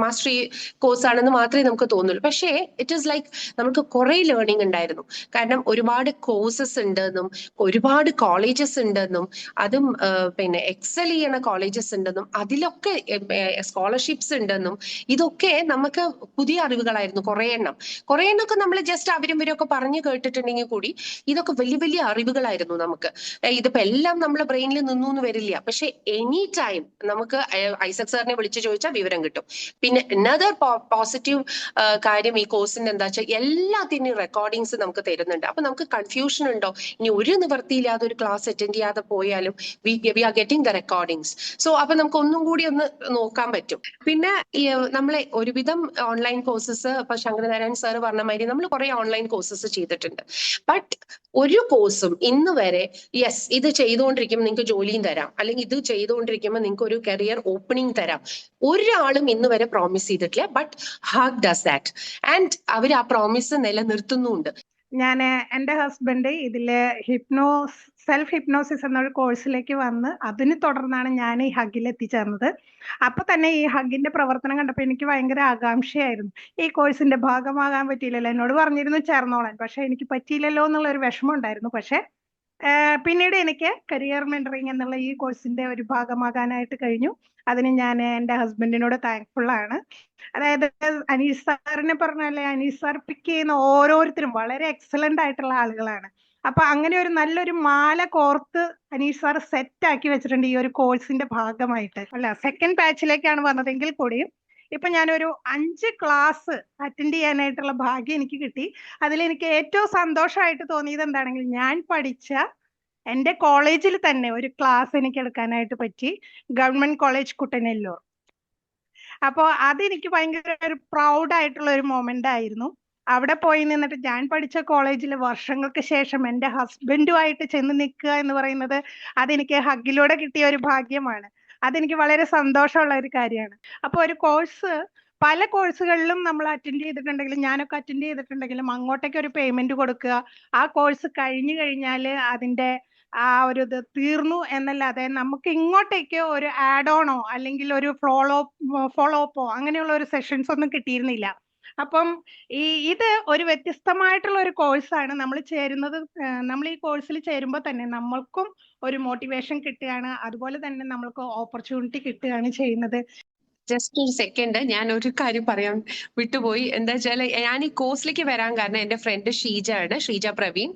മാസ്റ്ററി കോഴ്സ് ആണെന്ന് മാത്രമേ നമുക്ക് തോന്നുള്ളൂ. പക്ഷേ ഇറ്റ് ഈസ് ലൈക്ക് നമുക്ക് കുറെ ലേണിംഗ് ഉണ്ടായിരുന്നു. കാരണം ഒരുപാട് കോഴ്സസ് ഉണ്ടെന്നും ഒരുപാട് കോളേജസ് ഉണ്ടെന്നും അതും എക്സൽ ചെയ്യണ കോളേജസ് ഉണ്ടെന്നും അതിലൊക്കെ സ്കോളർഷിപ്സ് ഉണ്ടെന്നും ഇതൊക്കെ നമുക്ക് പുതിയ അറിവുകളായിരുന്നു. കുറെ എണ്ണമൊക്കെ നമ്മൾ ജസ്റ്റ് അവരും പറഞ്ഞു കേട്ടിട്ടുണ്ടെങ്കിൽ കൂടി ഇതൊക്കെ വലിയ വലിയ അറിവുകളായിരുന്നു നമുക്ക്. ഇതിപ്പോ എല്ലാം നമ്മളെ ബ്രെയിനിൽ നിന്നു വരില്ല. പക്ഷെ എനി ടൈം നമുക്ക് ഐസക് സാറിനെ വിളിച്ചു ചോദിച്ചാൽ വിവരം കിട്ടും. പിന്നെ അനദർ പോസിറ്റീവ് കാര്യം ഈ കോഴ്സിന്റെ എന്താ വെച്ചാൽ എല്ലാത്തിന്റെയും റെക്കോർഡിങ്സ് നമുക്ക് തരുന്നുണ്ട്. അപ്പൊ നമുക്ക് കൺഫ്യൂഷൻ ഉണ്ടോ, ഇനി ഒരു നിവൃത്തിയില്ലാതെ ഒരു ക്ലാസ് അറ്റൻഡ് ചെയ്യാതെ പോയാലും we are getting the recordings. So അപ്പൊ നമുക്ക് ഒന്നും കൂടി ഒന്ന് നോക്കാൻ പറ്റും. പിന്നെ നമ്മളെ ഒരുവിധം ഓൺലൈൻ കോഴ്സസ് ഇപ്പൊ ശങ്കരനാരായൺ സാർ പറഞ്ഞ മാതിരി നമ്മൾ കുറെ ഓൺലൈൻ കോഴ്സസ് ചെയ്തിട്ടുണ്ട്. ബട്ട് ഒരു കോഴ്സും ഇന്ന് വരെ യെസ് ഇത് ചെയ്തുകൊണ്ടിരിക്കുമ്പോൾ നിങ്ങൾക്ക് ജോലിയും തരാം, അല്ലെങ്കിൽ ഇത് ചെയ്തുകൊണ്ടിരിക്കുമ്പോൾ നിങ്ങൾക്ക് ഒരു കരിയർ ഓപ്പണിംഗ് തരാം, ഒരാളും ഇന്ന് വരെ പ്രോമിസ് ചെയ്തിട്ടില്ല. But Hug does that and അവർ ആ പ്രോമിസ് നിലനിർത്തുന്നുണ്ട്. ഞാൻ എൻ്റെ ഹസ്ബൻഡ് ഇതില് സെൽഫ് ഹിപ്നോസിസ് എന്നൊരു കോഴ്സിലേക്ക് വന്ന് അതിന് തുടർന്നാണ് ഞാൻ ഈ ഹഗ്ഗിൽ എത്തിച്ചേർന്നത്. അപ്പൊ തന്നെ ഈ ഹഗ്ഗിന്റെ പ്രവർത്തനം കണ്ടപ്പോൾ എനിക്ക് ഭയങ്കര ആകാംക്ഷയായിരുന്നു. ഈ കോഴ്സിന്റെ ഭാഗമാകാൻ പറ്റിയില്ലല്ലോ, എന്നോട് പറഞ്ഞിരുന്നു ചേർന്നോളാൻ, പക്ഷെ എനിക്ക് പറ്റിയില്ലല്ലോ എന്നുള്ള ഒരു വിഷമം ഉണ്ടായിരുന്നു. പക്ഷെ പിന്നീട് എനിക്ക് കരിയർ മെന്ററിങ് എന്നുള്ള ഈ കോഴ്സിന്റെ ഒരു ഭാഗമാകാനായിട്ട് കഴിഞ്ഞു. അതിന് ഞാൻ എൻ്റെ ഹസ്ബൻഡിനോട് താങ്ക്ഫുൾ ആണ്. അതായത് അനീസ് സാറിനെ പറഞ്ഞാലേ, അനീസ് സാർ പിക്ക് ചെയ്യുന്ന ഓരോരുത്തരും വളരെ എക്സലന്റ് ആയിട്ടുള്ള ആളുകളാണ്. അപ്പൊ അങ്ങനെ ഒരു നല്ലൊരു മാല കോർത്ത് അനീസ് സാർ സെറ്റ് ആക്കി വെച്ചിട്ടുണ്ട് ഈ ഒരു കോഴ്സിന്റെ ഭാഗമായിട്ട്. അല്ല, സെക്കൻഡ് ബാച്ചിലേക്കാണ് വന്നതെങ്കിൽ കൂടിയും ഇപ്പൊ ഞാനൊരു 5 ക്ലാസ് അറ്റൻഡ് ചെയ്യാനായിട്ടുള്ള ഭാഗ്യം എനിക്ക് കിട്ടി. അതിലെനിക്ക് ഏറ്റവും സന്തോഷമായിട്ട് തോന്നിയത് എന്താണെങ്കിൽ, ഞാൻ പഠിച്ച എൻ്റെ കോളേജിൽ തന്നെ ഒരു ക്ലാസ് എനിക്ക് എടുക്കാനായിട്ട് പറ്റി, ഗവൺമെന്റ് കോളേജ് കുട്ടനെല്ലൂർ. അപ്പോൾ അതെനിക്ക് ഭയങ്കര ഒരു പ്രൗഡ് ആയിട്ടുള്ള ഒരു മൊമെന്റ് ആയിരുന്നു. അവിടെ പോയി നിന്നിട്ട് ഞാൻ പഠിച്ച കോളേജിൽ വർഷങ്ങൾക്ക് ശേഷം എൻ്റെ ഹസ്ബൻഡുമായിട്ട് ചെന്ന് നിൽക്കുക എന്ന് പറയുന്നത് അതെനിക്ക് ഹഗ്ഗിലൂടെ കിട്ടിയ ഒരു ഭാഗ്യമാണ്. അതെനിക്ക് വളരെ സന്തോഷമുള്ള ഒരു കാര്യമാണ്. അപ്പോൾ ഒരു കോഴ്സ്, പല കോഴ്സുകളിലും നമ്മൾ അറ്റൻഡ് ചെയ്തിട്ടുണ്ടെങ്കിലും, ഞാനൊക്കെ അറ്റൻഡ് ചെയ്തിട്ടുണ്ടെങ്കിലും അങ്ങോട്ടേക്ക് ഒരു പേയ്മെന്റ് കൊടുക്കുക, ആ കോഴ്സ് കഴിഞ്ഞു കഴിഞ്ഞാൽ അതിന്റെ ആ ഒരു ഇത് തീർന്നു എന്നല്ലാതെ നമുക്ക് ഇങ്ങോട്ടേക്ക് ഒരു ആഡ് ഓണോ അല്ലെങ്കിൽ ഒരു ഫോളോ അപ്പോ അങ്ങനെയുള്ള ഒരു സെഷൻസ് ഒന്നും കിട്ടിയിരുന്നില്ല. അപ്പം ഇത് ഒരു വ്യത്യസ്തമായിട്ടുള്ള ഒരു കോഴ്സാണ്. നമ്മൾ ചേരുന്നത്, നമ്മൾ ഈ കോഴ്സിൽ ചേരുമ്പോൾ തന്നെ നമ്മൾക്കും ഒരു മോട്ടിവേഷൻ കിട്ടുകയാണ്, അതുപോലെ തന്നെ നമ്മൾക്ക് ഓപ്പർച്യൂണിറ്റി കിട്ടുകയാണ് ചെയ്യുന്നത്. ജസ്റ്റ് ഒരു സെക്കൻഡ്, ഞാൻ ഒരു കാര്യം പറയാൻ വിട്ടുപോയി. എന്താ വെച്ചാൽ, ഞാൻ ഈ കോഴ്സിലേക്ക് വരാൻ കാരണം എൻ്റെ ഫ്രണ്ട് ഷീജ ആണ്, ഷീജ പ്രവീൺ.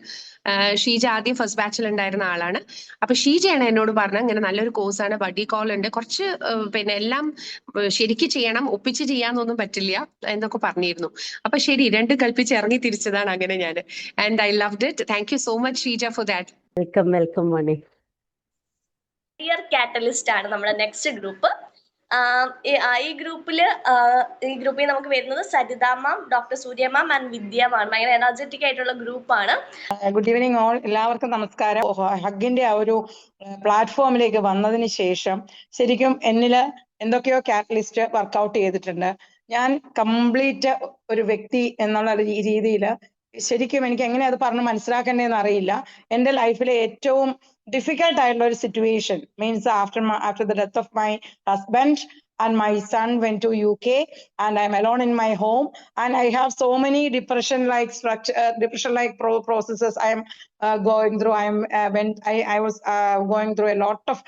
ഷീജ ആദ്യം ഫസ്റ്റ് ബാച്ചിൽ ഉണ്ടായിരുന്ന ആളാണ്. അപ്പൊ ഷീജയാണ് എന്നോട് പറഞ്ഞത് ഇങ്ങനെ നല്ലൊരു കോഴ്സാണ്, ബഡി കോൾ ഉണ്ട്, കുറച്ച് പിന്നെ എല്ലാം ശരിക്ക് ചെയ്യണം, ഒപ്പിച്ച് ചെയ്യാന്നൊന്നും പറ്റില്ല എന്നൊക്കെ പറഞ്ഞിരുന്നു. അപ്പൊ ശരി, രണ്ട് കൽപ്പിച്ച് ഇറങ്ങി തിരിച്ചതാണ് അങ്ങനെ ഞാൻ. And I loved it. Thank you so much Sheeja for that. Welcome മോനെ. കരിയർ കാറ്റലിസ്റ്റ് ആണ് നമ്മുടെ നെക്സ്റ്റ് ഗ്രൂപ്പ്. ഈ ഗ്രൂപ്പിൽ നമുക്ക് വരുന്നത് സരിത മാം, ഡോക്ടർ സൂര്യ മാം ആൻഡ് വിദ്യ മാം. ഭയങ്കര എനർജറ്റിക് ആയിട്ടുള്ള ഗ്രൂപ്പാണ്. ഗുഡ് ഈവനിങ് ഓൾ, എല്ലാവർക്കും നമസ്കാരം. ഹഗ്ഗിന്റെ ആ ഒരു പ്ലാറ്റ്ഫോമിലേക്ക് വന്നതിന് ശേഷം ശരിക്കും എന്നില് എന്തൊക്കെയോ കാറ്റലിസ്റ്റ് വർക്ക്ഔട്ട് ചെയ്തിട്ടുണ്ട്. ഞാൻ കംപ്ലീറ്റ് ഒരു വ്യക്തി എന്നുള്ള രീതിയിൽ ശരിക്കും എനിക്ക് എങ്ങനെ അത് പറഞ്ഞ് മനസ്സിലാക്കേണ്ടതെന്ന് അറിയില്ല. എൻ്റെ ലൈഫിലെ ഏറ്റവും difficult ആയിട്ടുള്ള ഒരു situation means after the death of my husband and my son went to UK and I'm alone in my home and I have so many depression like processes I am going through. I was going through a lot of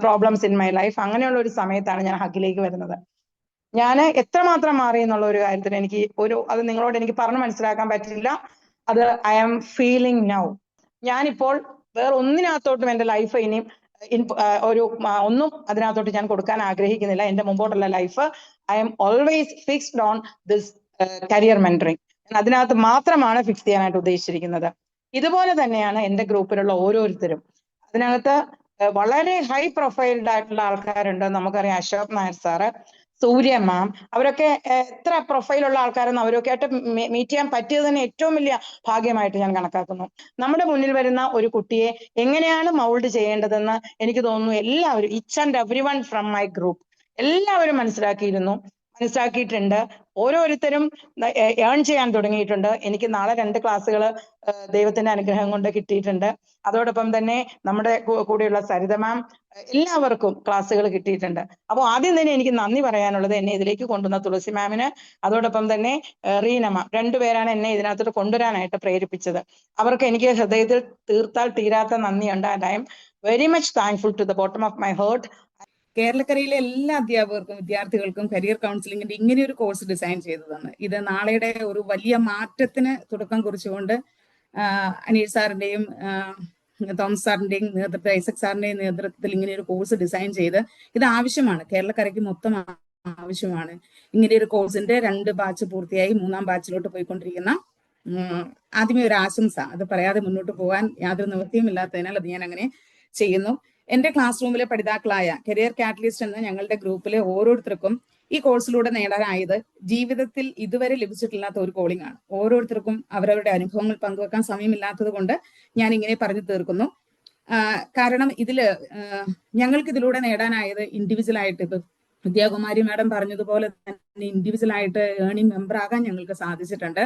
problems in my life. അങ്ങനെയുള്ള ഒരു സമയത്താണ് ഞാൻ ഹഗ്ഗിലേക്ക് വരുന്നത്. ഞാൻ എത്രമാത്രം മാറി എന്നുള്ള ഒരു കാര്യത്തിൽ എനിക്ക് അത് നിങ്ങളോട് എനിക്ക് പറഞ്ഞ് മനസ്സിലാക്കാൻ പറ്റില്ല. അത് I am feeling now. ഞാനിപ്പോൾ വേറെ ഒന്നിനകത്തോട്ടും എൻ്റെ ലൈഫ് ഇനിയും ഒന്നും അതിനകത്തോട്ട് ഞാൻ കൊടുക്കാൻ ആഗ്രഹിക്കുന്നില്ല. എൻ്റെ മുമ്പോട്ടുള്ള life I am always fixed on this career mentoring. അതിനകത്ത് മാത്രമാണ് ഫിക്സ് ചെയ്യാനായിട്ട് ഉദ്ദേശിച്ചിരിക്കുന്നത്. ഇതുപോലെ തന്നെയാണ് എൻ്റെ ഗ്രൂപ്പിലുള്ള ഓരോരുത്തരും. അതിനകത്ത് വളരെ ഹൈ പ്രൊഫൈൽഡ് ആയിട്ടുള്ള ആൾക്കാരുണ്ട്. നമുക്കറിയാം അശോക് നായർ സാറ്, സൂര്യ മാം, അവരൊക്കെ എത്ര പ്രൊഫൈലുള്ള ആൾക്കാരെന്ന് അവരൊക്കെ ആയിട്ട് മീറ്റ് ചെയ്യാൻ പറ്റിയത് തന്നെ ഏറ്റവും വലിയ ഭാഗ്യമായിട്ട് ഞാൻ കണക്കാക്കുന്നു. നമ്മുടെ മുന്നിൽ വരുന്ന ഒരു കുട്ടിയെ എങ്ങനെയാണ് മൗൾഡ് ചെയ്യേണ്ടതെന്ന് എനിക്ക് തോന്നുന്നു എല്ലാവരും, each and every one from my group, എല്ലാവരും മനസ്സിലാക്കിയിട്ടുണ്ട്. ഓരോരുത്തരും ഏൺ ചെയ്യാൻ തുടങ്ങിയിട്ടുണ്ട്. എനിക്ക് നാളെ 2 ക്ലാസ്സുകൾ ദൈവത്തിന്റെ അനുഗ്രഹം കൊണ്ട് കിട്ടിയിട്ടുണ്ട്. അതോടൊപ്പം തന്നെ നമ്മുടെ കൂടെയുള്ള സരിത മാം, എല്ലാവർക്കും ക്ലാസ്സുകൾ കിട്ടിയിട്ടുണ്ട്. അപ്പോൾ ആദ്യം തന്നെ എനിക്ക് നന്ദി പറയാനുള്ളത് എന്നെ ഇതിലേക്ക് കൊണ്ടുവന്ന തുളസി മാമിന്, അതോടൊപ്പം തന്നെ റീന മാം, 2 പേരാണ് എന്നെ ഇതിനകത്തോട്ട് കൊണ്ടുവരാനായിട്ട് പ്രേരിപ്പിച്ചത്. അവർക്ക് എനിക്ക് ഹൃദയത്തിൽ തീർത്താൽ തീരാത്ത നന്ദിയുണ്ട്. And I am very much thankful to the bottom of my heart. കേരളക്കരയിലെ എല്ലാ അധ്യാപകർക്കും വിദ്യാർത്ഥികൾക്കും കരിയർ കൗൺസിലിംഗിന്റെ ഇങ്ങനെ ഒരു കോഴ്സ് ഡിസൈൻ ചെയ്തതാണ്. ഇത് നാളെയുടെ ഒരു വലിയ മാറ്റത്തിന് തുടക്കം കുറിച്ചുകൊണ്ട് അനീഷ് സാറിന്റെയും തോമസ് സാറിന്റെയും നേതൃത്വത്തിൽ, ഐസക് സാറിന്റെയും നേതൃത്വത്തിൽ ഇങ്ങനെ ഒരു കോഴ്സ് ഡിസൈൻ ചെയ്ത് ഇത് ആവശ്യമാണ്, കേരളക്കരയ്ക്ക് മൊത്തം ആവശ്യമാണ്. ഇങ്ങനെ ഒരു കോഴ്സിന്റെ 2 ബാച്ച് പൂർത്തിയായി 3-ാം ബാച്ചിലോട്ട് പോയിക്കൊണ്ടിരിക്കുന്ന ആദ്യമേ ഒരു ആശംസ, അത് പറയാതെ മുന്നോട്ട് പോകാൻ യാതൊരു നിവൃത്തിയും ഇല്ലാത്തതിനാൽ അത് ഞാൻ അങ്ങനെ ചെയ്യുന്നു. എന്റെ ക്ലാസ് റൂമിലെ പഠിതാക്കളായ കരിയർ കാറ്റലിസ്റ്റ് എന്ന ഞങ്ങളുടെ ഗ്രൂപ്പിലെ ഓരോരുത്തർക്കും ഈ കോഴ്സിലൂടെ നേടാനായത് ജീവിതത്തിൽ ഇതുവരെ ലഭിച്ചിട്ടില്ലാത്ത ഒരു കോളിംഗ് ആണ്. ഓരോരുത്തർക്കും അവരവരുടെ അനുഭവങ്ങൾ പങ്കുവെക്കാൻ സമയമില്ലാത്തത് കൊണ്ട് ഞാൻ ഇങ്ങനെ പറഞ്ഞു തീർക്കുന്നു. കാരണം ഞങ്ങൾക്ക് ഇതിലൂടെ നേടാനായത് ഇൻഡിവിജ്വലായിട്ട്, ഇപ്പൊ വിദ്യാകുമാരി മാഡം പറഞ്ഞതുപോലെ തന്നെ ഇൻഡിവിജ്വൽ ആയിട്ട് ഏർണിംഗ് മെമ്പർ ആകാൻ ഞങ്ങൾക്ക് സാധിച്ചിട്ടുണ്ട്.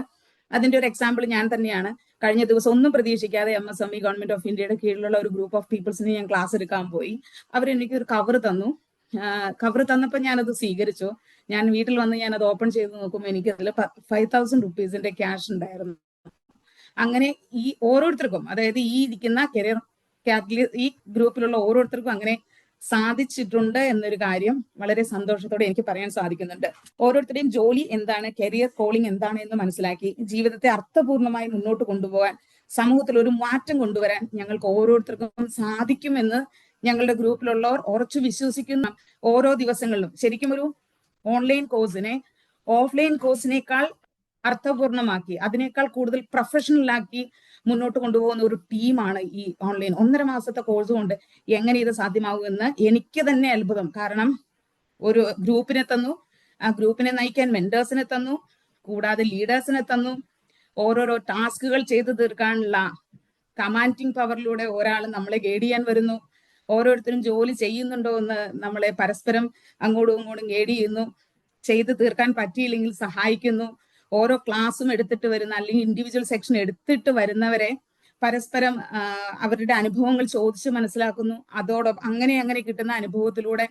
അതിന്റെ ഒരു എക്സാമ്പിൾ ഞാൻ തന്നെയാണ്. കഴിഞ്ഞ ദിവസം ഒന്നും പ്രതീക്ഷിക്കാതെ MSME ഗവൺമെന്റ് ഓഫ് ഇന്ത്യയുടെ കീഴിലുള്ള ഒരു ഗ്രൂപ്പ് ഓഫ് പീപ്പിൾസിന് ഞാൻ ക്ലാസ് എടുക്കാൻ പോയി. അവരെനിക്ക് ഒരു കവർ തന്നു. കവർ തന്നപ്പോൾ ഞാനത് സ്വീകരിച്ചു. ഞാൻ വീട്ടിൽ വന്ന് ഞാനത് ഓപ്പൺ ചെയ്ത് നോക്കുമ്പോൾ എനിക്ക് അതിൽ 5,000 റുപ്പീസിന്റെ ക്യാഷ് ഉണ്ടായിരുന്നു. അങ്ങനെ ഈ ഓരോരുത്തർക്കും, അതായത് ഈ ഇരിക്കുന്ന കരിയർ ഈ ഗ്രൂപ്പിലുള്ള ഓരോരുത്തർക്കും അങ്ങനെ സാധിച്ചിട്ടുണ്ട് എന്നൊരു കാര്യം വളരെ സന്തോഷത്തോടെ എനിക്ക് പറയാൻ സാധിക്കുന്നുണ്ട്. ഓരോരുത്തരുടെയും ജോലി എന്താണ്, കരിയർ കോളിംഗ് എന്താണ് എന്ന് മനസ്സിലാക്കി ജീവിതത്തെ അർത്ഥപൂർണമായി മുന്നോട്ട് കൊണ്ടുപോകാൻ, സമൂഹത്തിൽ ഒരു മാറ്റം കൊണ്ടുവരാൻ ഞങ്ങൾക്ക് ഓരോരുത്തർക്കും സാധിക്കുമെന്ന് ഞങ്ങളുടെ ഗ്രൂപ്പിലുള്ളവർ ഉറച്ചു വിശ്വസിക്കുന്ന ഓരോ ദിവസങ്ങളിലും ശരിക്കും ഒരു ഓൺലൈൻ കോഴ്സിനെ ഓഫ്ലൈൻ കോഴ്സിനേക്കാൾ അർത്ഥപൂർണമാക്കി, അതിനേക്കാൾ കൂടുതൽ പ്രൊഫഷണൽ ആക്കി മുന്നോട്ട് കൊണ്ടുപോകുന്ന ഒരു ടീമാണ് ഈ ഓൺലൈൻ. 1.5 മാസത്തെ കോഴ്സ് കൊണ്ട് എങ്ങനെ ഇത് സാധ്യമാകുമെന്ന് എനിക്ക് തന്നെ അത്ഭുതം. കാരണം ഒരു ഗ്രൂപ്പിനെ തന്നു, ആ ഗ്രൂപ്പിനെ നയിക്കാൻ മെന്റേഴ്സിനെ തന്നു, കൂടാതെ ലീഡേഴ്സിനെ തന്നു, ഓരോരോ ടാസ്കുകൾ ചെയ്തു തീർക്കാനുള്ള കമാൻഡിങ് പവറിലൂടെ ഒരാൾ നമ്മളെ ഗൈഡ് ചെയ്യാൻ വരുന്നു. ഓരോരുത്തരും ജോലി ചെയ്യുന്നുണ്ടോ എന്ന് നമ്മളെ പരസ്പരം അങ്ങോട്ടും ഇങ്ങോട്ടും ഗൈഡ് ചെയ്യുന്നു, ചെയ്തു തീർക്കാൻ പറ്റിയില്ലെങ്കിൽ സഹായിക്കുന്നു. ഓരോ ക്ലാസ്സും എടുത്തിട്ട് വരുന്ന അല്ലെങ്കിൽ ഇൻഡിവിജ്വൽ സെക്ഷൻ എടുത്തിട്ട് വരുന്നവരെ പരസ്പരം അവരുടെ അനുഭവങ്ങൾ ചോദിച്ച് മനസ്സിലാക്കുന്നു. അതോടൊപ്പം അങ്ങനെ കിട്ടുന്ന അനുഭവത്തിലൂടെ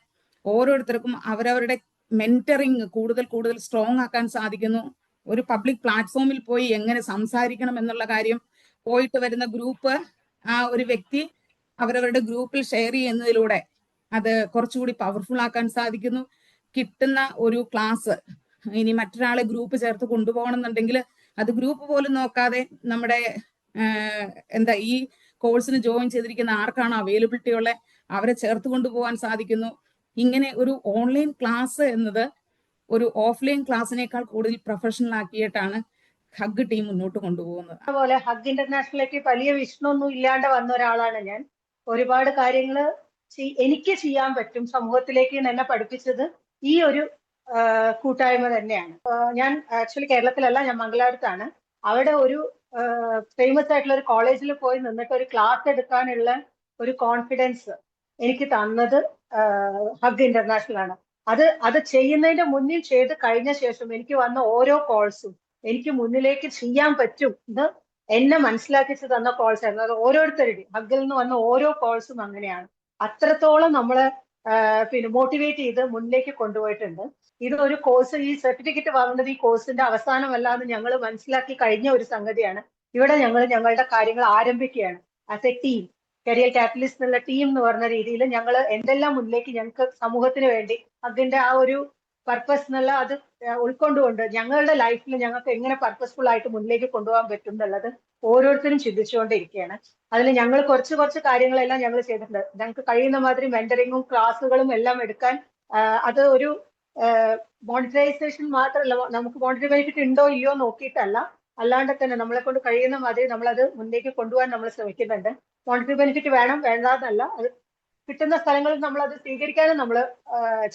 ഓരോരുത്തർക്കും അവരവരുടെ മെന്ററിങ് കൂടുതൽ സ്ട്രോങ് ആക്കാൻ സാധിക്കുന്നു. ഒരു പബ്ലിക് പ്ലാറ്റ്ഫോമിൽ പോയി എങ്ങനെ സംസാരിക്കണം എന്നുള്ള കാര്യം പോയിട്ട് വരുന്ന ഗ്രൂപ്പ് ആ ഒരു വ്യക്തി അവരവരുടെ ഗ്രൂപ്പിൽ ഷെയർ ചെയ്യുന്നതിലൂടെ അത് കുറച്ചുകൂടി പവർഫുൾ ആക്കാൻ സാധിക്കുന്നു. കിട്ടുന്ന ഒരു ക്ലാസ് ഇനി മറ്റൊരാളെ ഗ്രൂപ്പ് ചേർത്ത് കൊണ്ടുപോകണം എന്നുണ്ടെങ്കിൽ അത് ഗ്രൂപ്പ് പോലും നോക്കാതെ നമ്മുടെ ഈ കോഴ്സിന് ജോയിൻ ചെയ്തിരിക്കുന്ന ആർക്കാണ് അവൈലബിലിറ്റി ഉള്ളത് അവരെ ചേർത്ത് കൊണ്ടുപോകാൻ സാധിക്കുന്നു. ഇങ്ങനെ ഒരു ഓൺലൈൻ ക്ലാസ് എന്നത് ഒരു ഓഫ്ലൈൻ ക്ലാസ്സിനേക്കാൾ കൂടുതൽ പ്രൊഫഷണൽ ആക്കിയിട്ടാണ് ഹഗ് ടീം മുന്നോട്ട് കൊണ്ടുപോകുന്നത്. അതുപോലെ ഹഗ് ഇന്റർനാഷണലിലേക്ക് വലിയ വിഷണമൊന്നും ഇല്ലാണ്ട് വന്ന ഒരാളാണ് ഞാൻ. ഒരുപാട് കാര്യങ്ങൾ എനിക്ക് ചെയ്യാൻ പറ്റും സമൂഹത്തിലേക്ക് എന്നെ പഠിപ്പിച്ചത് ഈ ഒരു കൂട്ടായ്മ തന്നെയാണ്. ഞാൻ ആക്ച്വലി കേരളത്തിലല്ല, ഞാൻ മംഗലാപുരത്താണ്. അവിടെ ഒരു ഫേമസ് ആയിട്ടുള്ള ഒരു കോളേജിൽ പോയി നിന്നിട്ട് ഒരു ക്ലാസ് എടുക്കാനുള്ള ഒരു കോൺഫിഡൻസ് എനിക്ക് തന്നത് ഹഗ് ഇന്റർനാഷണൽ ആണ്. അത് ചെയ്യുന്നതിന്റെ മുന്നിൽ ചെയ്ത് കഴിഞ്ഞ ശേഷം എനിക്ക് വന്ന ഓരോ കോഴ്സും എനിക്ക് മുന്നിലേക്ക് ചെയ്യാൻ പറ്റും എന്ന് എന്നെ മനസ്സിലാക്കിച്ച് തന്ന കോഴ്സ് ആയിരുന്നു. അത് ഓരോരുത്തരുടെയും ഹഗ്ഗിൽ നിന്ന് വന്ന ഓരോ കോഴ്സും അങ്ങനെയാണ്. അത്രത്തോളം നമ്മളെ മോട്ടിവേറ്റ് ചെയ്ത് മുന്നിലേക്ക് കൊണ്ടുപോയിട്ടുണ്ട്. ഇത് ഒരു കോഴ്സ്, ഈ സർട്ടിഫിക്കറ്റ് വാങ്ങുന്നത് ഈ കോഴ്സിന്റെ അവസാനമല്ല എന്ന് ഞങ്ങൾ മനസ്സിലാക്കി കഴിഞ്ഞ ഒരു സംഗതിയാണ്. ഇവിടെ ഞങ്ങൾ ഞങ്ങളുടെ കാര്യങ്ങൾ ആരംഭിക്കുകയാണ്. As A team, career catalyst എന്നുള്ള ടീം എന്ന് പറഞ്ഞ രീതിയിൽ ഞങ്ങൾ എന്തെല്ലാം മുന്നിലേക്ക് ഞങ്ങൾക്ക് സമൂഹത്തിന് വേണ്ടി അതിന്റെ ആ ഒരു പർപ്പസ് എന്നുള്ള അത് ഉൾക്കൊണ്ടുകൊണ്ട് ഞങ്ങളുടെ ലൈഫിൽ ഞങ്ങൾക്ക് എങ്ങനെ പർപ്പസ്ഫുൾ ആയിട്ട് മുന്നിലേക്ക് കൊണ്ടുപോകാൻ പറ്റും എന്നുള്ളത് ഓരോരുത്തരും ചിന്തിച്ചുകൊണ്ടിരിക്കുകയാണ്. അതിൽ ഞങ്ങൾ കുറച്ച് കാര്യങ്ങളെല്ലാം ഞങ്ങൾ ചെയ്തിട്ടുണ്ട്. ഞങ്ങൾക്ക് കഴിയുന്ന മാതിരി മെന്ററിങ്ങും ക്ലാസ്സുകളും എല്ലാം എടുക്കാൻ അത് ഒരു മോണിറ്ററൈസേഷൻ മാത്രമല്ല, നമുക്ക് മോണിറ്ററി ബെനിഫിറ്റ് ഉണ്ടോ ഇല്ലയോ നോക്കിയിട്ടല്ല, അല്ലാണ്ട് തന്നെ നമ്മളെ കൊണ്ട് കഴിയുന്ന മാതിരി നമ്മളത് മുന്നേക്ക് കൊണ്ടുപോകാൻ നമ്മൾ ശ്രമിക്കുന്നുണ്ട്. മോണിറ്ററി ബെനിഫിറ്റ് വേണം വേണ്ടാന്നല്ല, അത് കിട്ടുന്ന സ്ഥലങ്ങളിൽ നമ്മൾ അത് സ്വീകരിക്കാനും നമ്മൾ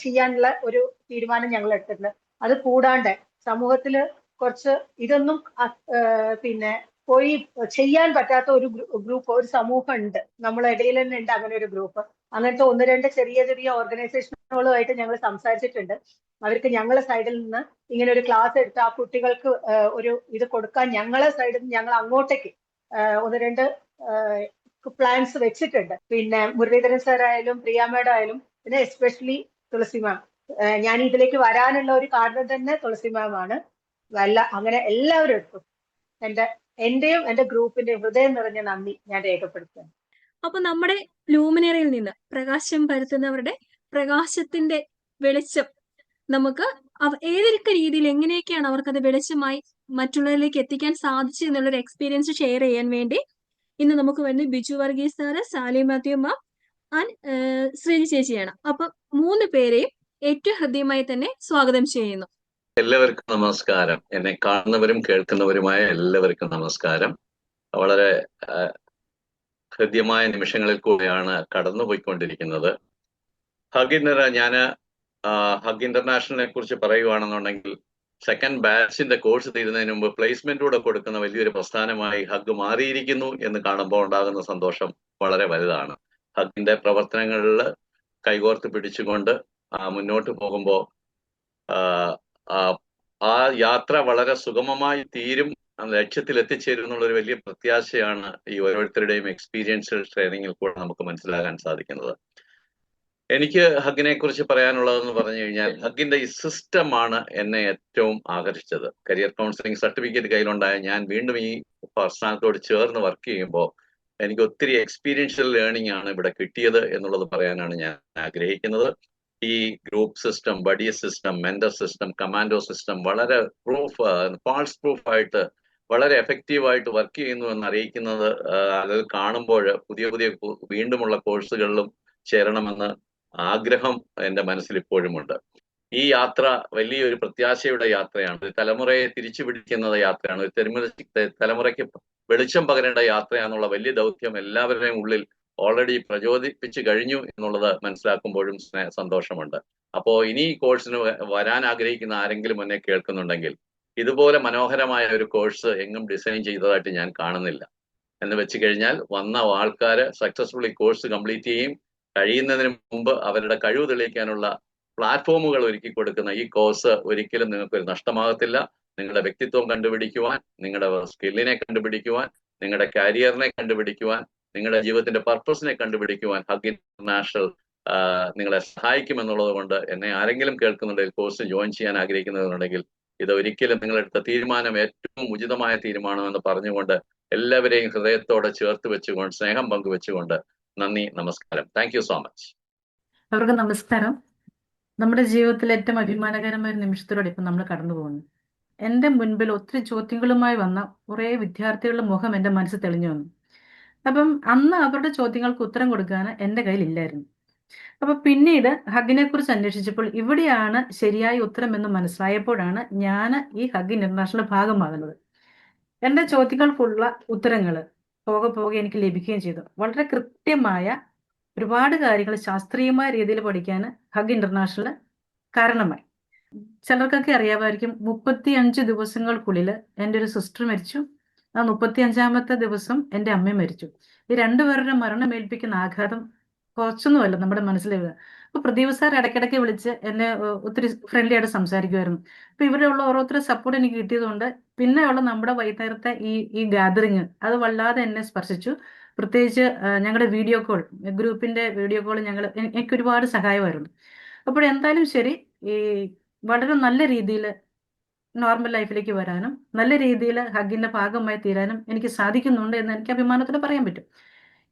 ചെയ്യാനുള്ള ഒരു തീരുമാനം ഞങ്ങൾ എടുത്തിട്ടുണ്ട്. അത് കൂടാണ്ട് സമൂഹത്തില് കുറച്ച് ഇതൊന്നും പോയി ചെയ്യാൻ പറ്റാത്ത ഒരു ഗ്രൂപ്പ്, ഒരു സമൂഹം ഉണ്ട്, നമ്മളെ ഇടയിൽ തന്നെ ഉണ്ട് അങ്ങനെ ഒരു ഗ്രൂപ്പ്. അങ്ങനത്തെ 1-2 ചെറിയ ഓർഗനൈസേഷനുകളുമായിട്ട് ഞങ്ങൾ സംസാരിച്ചിട്ടുണ്ട്. അവർക്ക് ഞങ്ങളെ സൈഡിൽ നിന്ന് ഇങ്ങനെ ഒരു ക്ലാസ് എടുത്ത് ആ കുട്ടികൾക്ക് ഒരു ഇത് കൊടുക്കാൻ ഞങ്ങളെ സൈഡിൽ നിന്ന് ഞങ്ങൾ അങ്ങോട്ടേക്ക് 1-2 പ്ലാൻസ് വെച്ചിട്ടുണ്ട്. പിന്നെ മുരളീധരൻ സാർ ആയാലും പ്രിയ മേഡം ആയാലും പിന്നെ എസ്പെഷ്യലി തുളസി മാം, ഞാൻ ഇതിലേക്ക് വരാനുള്ള ഒരു കാരണം തന്നെ തുളസി മാം ആണ്. അങ്ങനെ എല്ലാവരും എന്റെയും എന്റെ ഗ്രൂപ്പിന്റെയും ഹൃദയം നിറഞ്ഞ നന്ദി ഞാൻ രേഖപ്പെടുത്തുന്നു. അപ്പൊ നമ്മുടെ ലൂമിനറിയിൽ നിന്ന് പ്രകാശം പരത്തുന്നവരുടെ പ്രകാശത്തിന്റെ വെളിച്ചം നമുക്ക് ഏതൊക്കെ രീതിയിൽ എങ്ങനെയൊക്കെയാണ് അവർക്കത് വെളിച്ചമായി മറ്റുള്ളവരിലേക്ക് എത്തിക്കാൻ സാധിച്ചു എന്നുള്ളൊരു എക്സ്പീരിയൻസ് ഷെയർ ചെയ്യാൻ വേണ്ടി ഇന്ന് നമുക്ക് വേണ്ടി Biju Varghese sir, Sally Mathew ma'am and Sreeji ചേച്ചിയാണ്. അപ്പൊ 3 പേരെയും ഏറ്റവും ഹൃദ്യമായി തന്നെ സ്വാഗതം ചെയ്യുന്നു. എല്ലാവർക്കും നമസ്കാരം. എന്നെ കാണുന്നവരും കേൾക്കുന്നവരുമായ എല്ലാവർക്കും നമസ്കാരം. വളരെ ഹൃദ്യമായ നിമിഷങ്ങളിൽ കൂടെയാണ് കടന്നുപോയിക്കൊണ്ടിരിക്കുന്നത്. ഹഗ് ഇന്റർനാഷണലിനെ കുറിച്ച് പറയുകയാണെന്നുണ്ടെങ്കിൽ സെക്കൻഡ് ബാച്ചിന്റെ കോഴ്സ് തീരുന്നതിന് മുമ്പ് പ്ലേസ്മെന്റിലൂടെ കൊടുക്കുന്ന വലിയൊരു പ്രസ്ഥാനമായി ഹഗ് മാറിയിരിക്കുന്നു എന്ന് കാണുമ്പോൾ ഉണ്ടാകുന്ന സന്തോഷം വളരെ വലുതാണ്. ഹഗിന്റെ പ്രവർത്തനങ്ങളിൽ കൈകോർത്ത് പിടിച്ചുകൊണ്ട് മുന്നോട്ട് പോകുമ്പോൾ ആ യാത്ര വളരെ സുഗമമായി തീരും ലക്ഷ്യത്തിൽ എത്തിച്ചേരും എന്നുള്ള ഒരു വലിയ പ്രത്യാശയാണ് ഈ ഓരോരുത്തരുടെയും എക്സ്പീരിയൻഷ്യൽ ട്രെയിനിങ്ങിൽ കൂടെ നമുക്ക് മനസ്സിലാക്കാൻ സാധിക്കുന്നത്. എനിക്ക് ഹഗ്ഗിനെ കുറിച്ച് പറയാനുള്ളതെന്ന് പറഞ്ഞു കഴിഞ്ഞാൽ, ഹഗ്ഗിന്റെ ഈ സിസ്റ്റമാണ് എന്നെ ഏറ്റവും ആകർഷിച്ചത്. കരിയർ കൗൺസിലിംഗ് സർട്ടിഫിക്കറ്റ് കയ്യിലുണ്ടായ ഞാൻ വീണ്ടും ഈ പ്രസ്ഥാനത്തോട് ചേർന്ന് വർക്ക് ചെയ്യുമ്പോൾ എനിക്ക് ഒത്തിരി എക്സ്പീരിയൻഷ്യൽ ലേണിംഗ് ആണ് ഇവിടെ കിട്ടിയത് എന്നുള്ളത് പറയാനാണ് ഞാൻ ആഗ്രഹിക്കുന്നത്. ഈ group system, buddy system, mentor system, commando system വളരെ ഫാൾസ് പ്രൂഫ് ആയിട്ട് വളരെ എഫക്റ്റീവായിട്ട് വർക്ക് ചെയ്യുന്നു എന്ന് അറിയിക്കുന്നത്, അത് കാണുമ്പോൾ പുതിയ വീണ്ടുമുള്ള കോഴ്സുകളിലും ചേരണമെന്ന് ആഗ്രഹം എൻ്റെ മനസ്സിൽ ഇപ്പോഴുമുണ്ട്. ഈ യാത്ര വലിയൊരു പ്രത്യാശയുടെ യാത്രയാണ്. ഒരു തലമുറയെ തിരിച്ചു പിടിക്കുന്ന യാത്രയാണ്. ഒരു തലമുറയ്ക്ക് വെളിച്ചം പകരേണ്ട യാത്രയാണെന്നുള്ള വലിയ ദൗത്യം എല്ലാവരുടെയും ഉള്ളിൽ ഓൾറെഡി പ്രചോദിപ്പിച്ചു കഴിഞ്ഞു എന്നുള്ളത് മനസ്സിലാക്കുമ്പോഴും സന്തോഷമുണ്ട്. അപ്പോൾ ഇനി ഈ കോഴ്സിന് വരാൻ ആഗ്രഹിക്കുന്ന ആരെങ്കിലും എന്നെ കേൾക്കുന്നുണ്ടെങ്കിൽ, ഇതുപോലെ മനോഹരമായ ഒരു കോഴ്സ് എങ്ങും ഡിസൈൻ ചെയ്തതായിട്ട് ഞാൻ കാണുന്നില്ല. എന്ന് വെച്ച് കഴിഞ്ഞാൽ വന്ന ആൾക്കാർ സക്സസ്ഫുള്ളി കോഴ്സ് കംപ്ലീറ്റ് ചെയ്യും. കഴിയുന്നതിന് മുമ്പ് അവരുടെ കഴിവ് തെളിയിക്കാനുള്ള പ്ലാറ്റ്ഫോമുകൾ ഒരുക്കി കൊടുക്കുന്ന ഈ കോഴ്സ് ഒരിക്കലും നിങ്ങൾക്കൊരു നഷ്ടമാകത്തില്ല. നിങ്ങളുടെ വ്യക്തിത്വം കണ്ടുപിടിക്കുവാൻ, നിങ്ങളുടെ സ്കില്ലിനെ കണ്ടുപിടിക്കുവാൻ, നിങ്ങളുടെ കരിയറിനെ കണ്ടുപിടിക്കുവാൻ, നിങ്ങളുടെ ജീവിതത്തിന്റെ പർപ്പസിനെ കണ്ടുപിടിക്കുവാൻ ഹഗ് ഇന്റർനാഷണൽ നിങ്ങളെ സഹായിക്കുമെന്നുള്ളത് കൊണ്ട് എന്നെ ആരെങ്കിലും കേൾക്കുന്നുണ്ടെങ്കിൽ, കോഴ്സ് ജോയിൻ ചെയ്യാൻ ആഗ്രഹിക്കുന്നുണ്ടെങ്കിൽ, ഇത് ഒരിക്കലും നിങ്ങളെടുത്ത തീരുമാനം ഏറ്റവും ഉചിതമായ തീരുമാനമെന്ന് പറഞ്ഞുകൊണ്ട് എല്ലാവരെയും ഹൃദയത്തോടെ ചേർത്ത് വെച്ചുകൊണ്ട്, സ്നേഹം പങ്കുവെച്ചുകൊണ്ട് നന്ദി, നമസ്കാരം. Thank you so much. അവർക്ക് നമസ്കാരം. നമ്മുടെ ജീവിതത്തിലെ ഏറ്റവും അഭിമാനകരമായ ഒരു നിമിഷത്തിലൂടെ ഇപ്പം നമ്മൾ കടന്നു പോകുന്നു. എൻ്റെ മുൻപിൽ ഒത്തിരി ചോദ്യങ്ങളുമായി വന്ന കുറേ വിദ്യാർത്ഥികളുടെ മുഖം എൻ്റെ മനസ്സിൽ തെളിഞ്ഞു വന്നു. അപ്പം അന്ന് അവരുടെ ചോദ്യങ്ങൾക്ക് ഉത്തരം കൊടുക്കാൻ എൻ്റെ കയ്യിലില്ലായിരുന്നു. അപ്പൊ പിന്നീട് ഹഗ്ഗിനെ കുറിച്ച് അന്വേഷിച്ചപ്പോൾ ഇവിടെയാണ് ശരിയായ ഉത്തരം എന്ന് മനസ്സിലായപ്പോഴാണ് ഞാൻ ഈ ഹഗ് ഇന്റർനാഷണൽ ഭാഗമാകുന്നത്. എൻ്റെ ചോദ്യങ്ങൾക്കുള്ള ഉത്തരങ്ങൾ പോകെ എനിക്ക് ലഭിക്കുകയും ചെയ്തു. വളരെ കൃത്യമായ ഒരുപാട് കാര്യങ്ങൾ ശാസ്ത്രീയമായ രീതിയിൽ പഠിക്കാൻ ഹഗ് ഇന്റർനാഷണൽ കാരണമായി. ചിലർക്കൊക്കെ അറിയാമായിരിക്കും, 35 ദിവസങ്ങൾക്കുള്ളിൽ എൻ്റെ ഒരു സിസ്റ്റർ മരിച്ചു. ആ 35ാമത്തെ ദിവസം എൻ്റെ അമ്മ മരിച്ചു. ഈ രണ്ടുപേരുടെ മരണം ഏൽപ്പിക്കുന്ന ആഘാതം കുറച്ചൊന്നുമല്ല നമ്മുടെ മനസ്സിൽ. അപ്പൊ പ്രദീപ് സാർ ഇടയ്ക്കിടയ്ക്ക് വിളിച്ച് എന്നെ ഒത്തിരി ഫ്രണ്ട്ലി ആയിട്ട് സംസാരിക്കുമായിരുന്നു. അപ്പൊ ഇവിടെയുള്ള ഓരോരുത്തരുടെ സപ്പോർട്ട് എനിക്ക് കിട്ടിയതുകൊണ്ട് പിന്നെയുള്ള നമ്മുടെ വൈകുന്നേരത്തെ ഈ ഗാദറിങ് അത് വല്ലാതെ എന്നെ സ്പർശിച്ചു. പ്രത്യേകിച്ച് ഞങ്ങളുടെ വീഡിയോ കോൾ, ഗ്രൂപ്പിന്റെ വീഡിയോ കോൾ എനിക്ക് ഒരുപാട് സഹായമായിരുന്നു. അപ്പോൾ എന്തായാലും ശരി, ഈ വളരെ നല്ല രീതിയിൽ നോർമൽ ലൈഫിലേക്ക് വരാനും നല്ല രീതിയിൽ ഹഗ്ഗിന്റെ ഭാഗമായി തീരാനും എനിക്ക് സാധിക്കുന്നുണ്ട് എന്ന് എനിക്ക് അഭിമാനത്തോടെ പറയാൻ പറ്റും.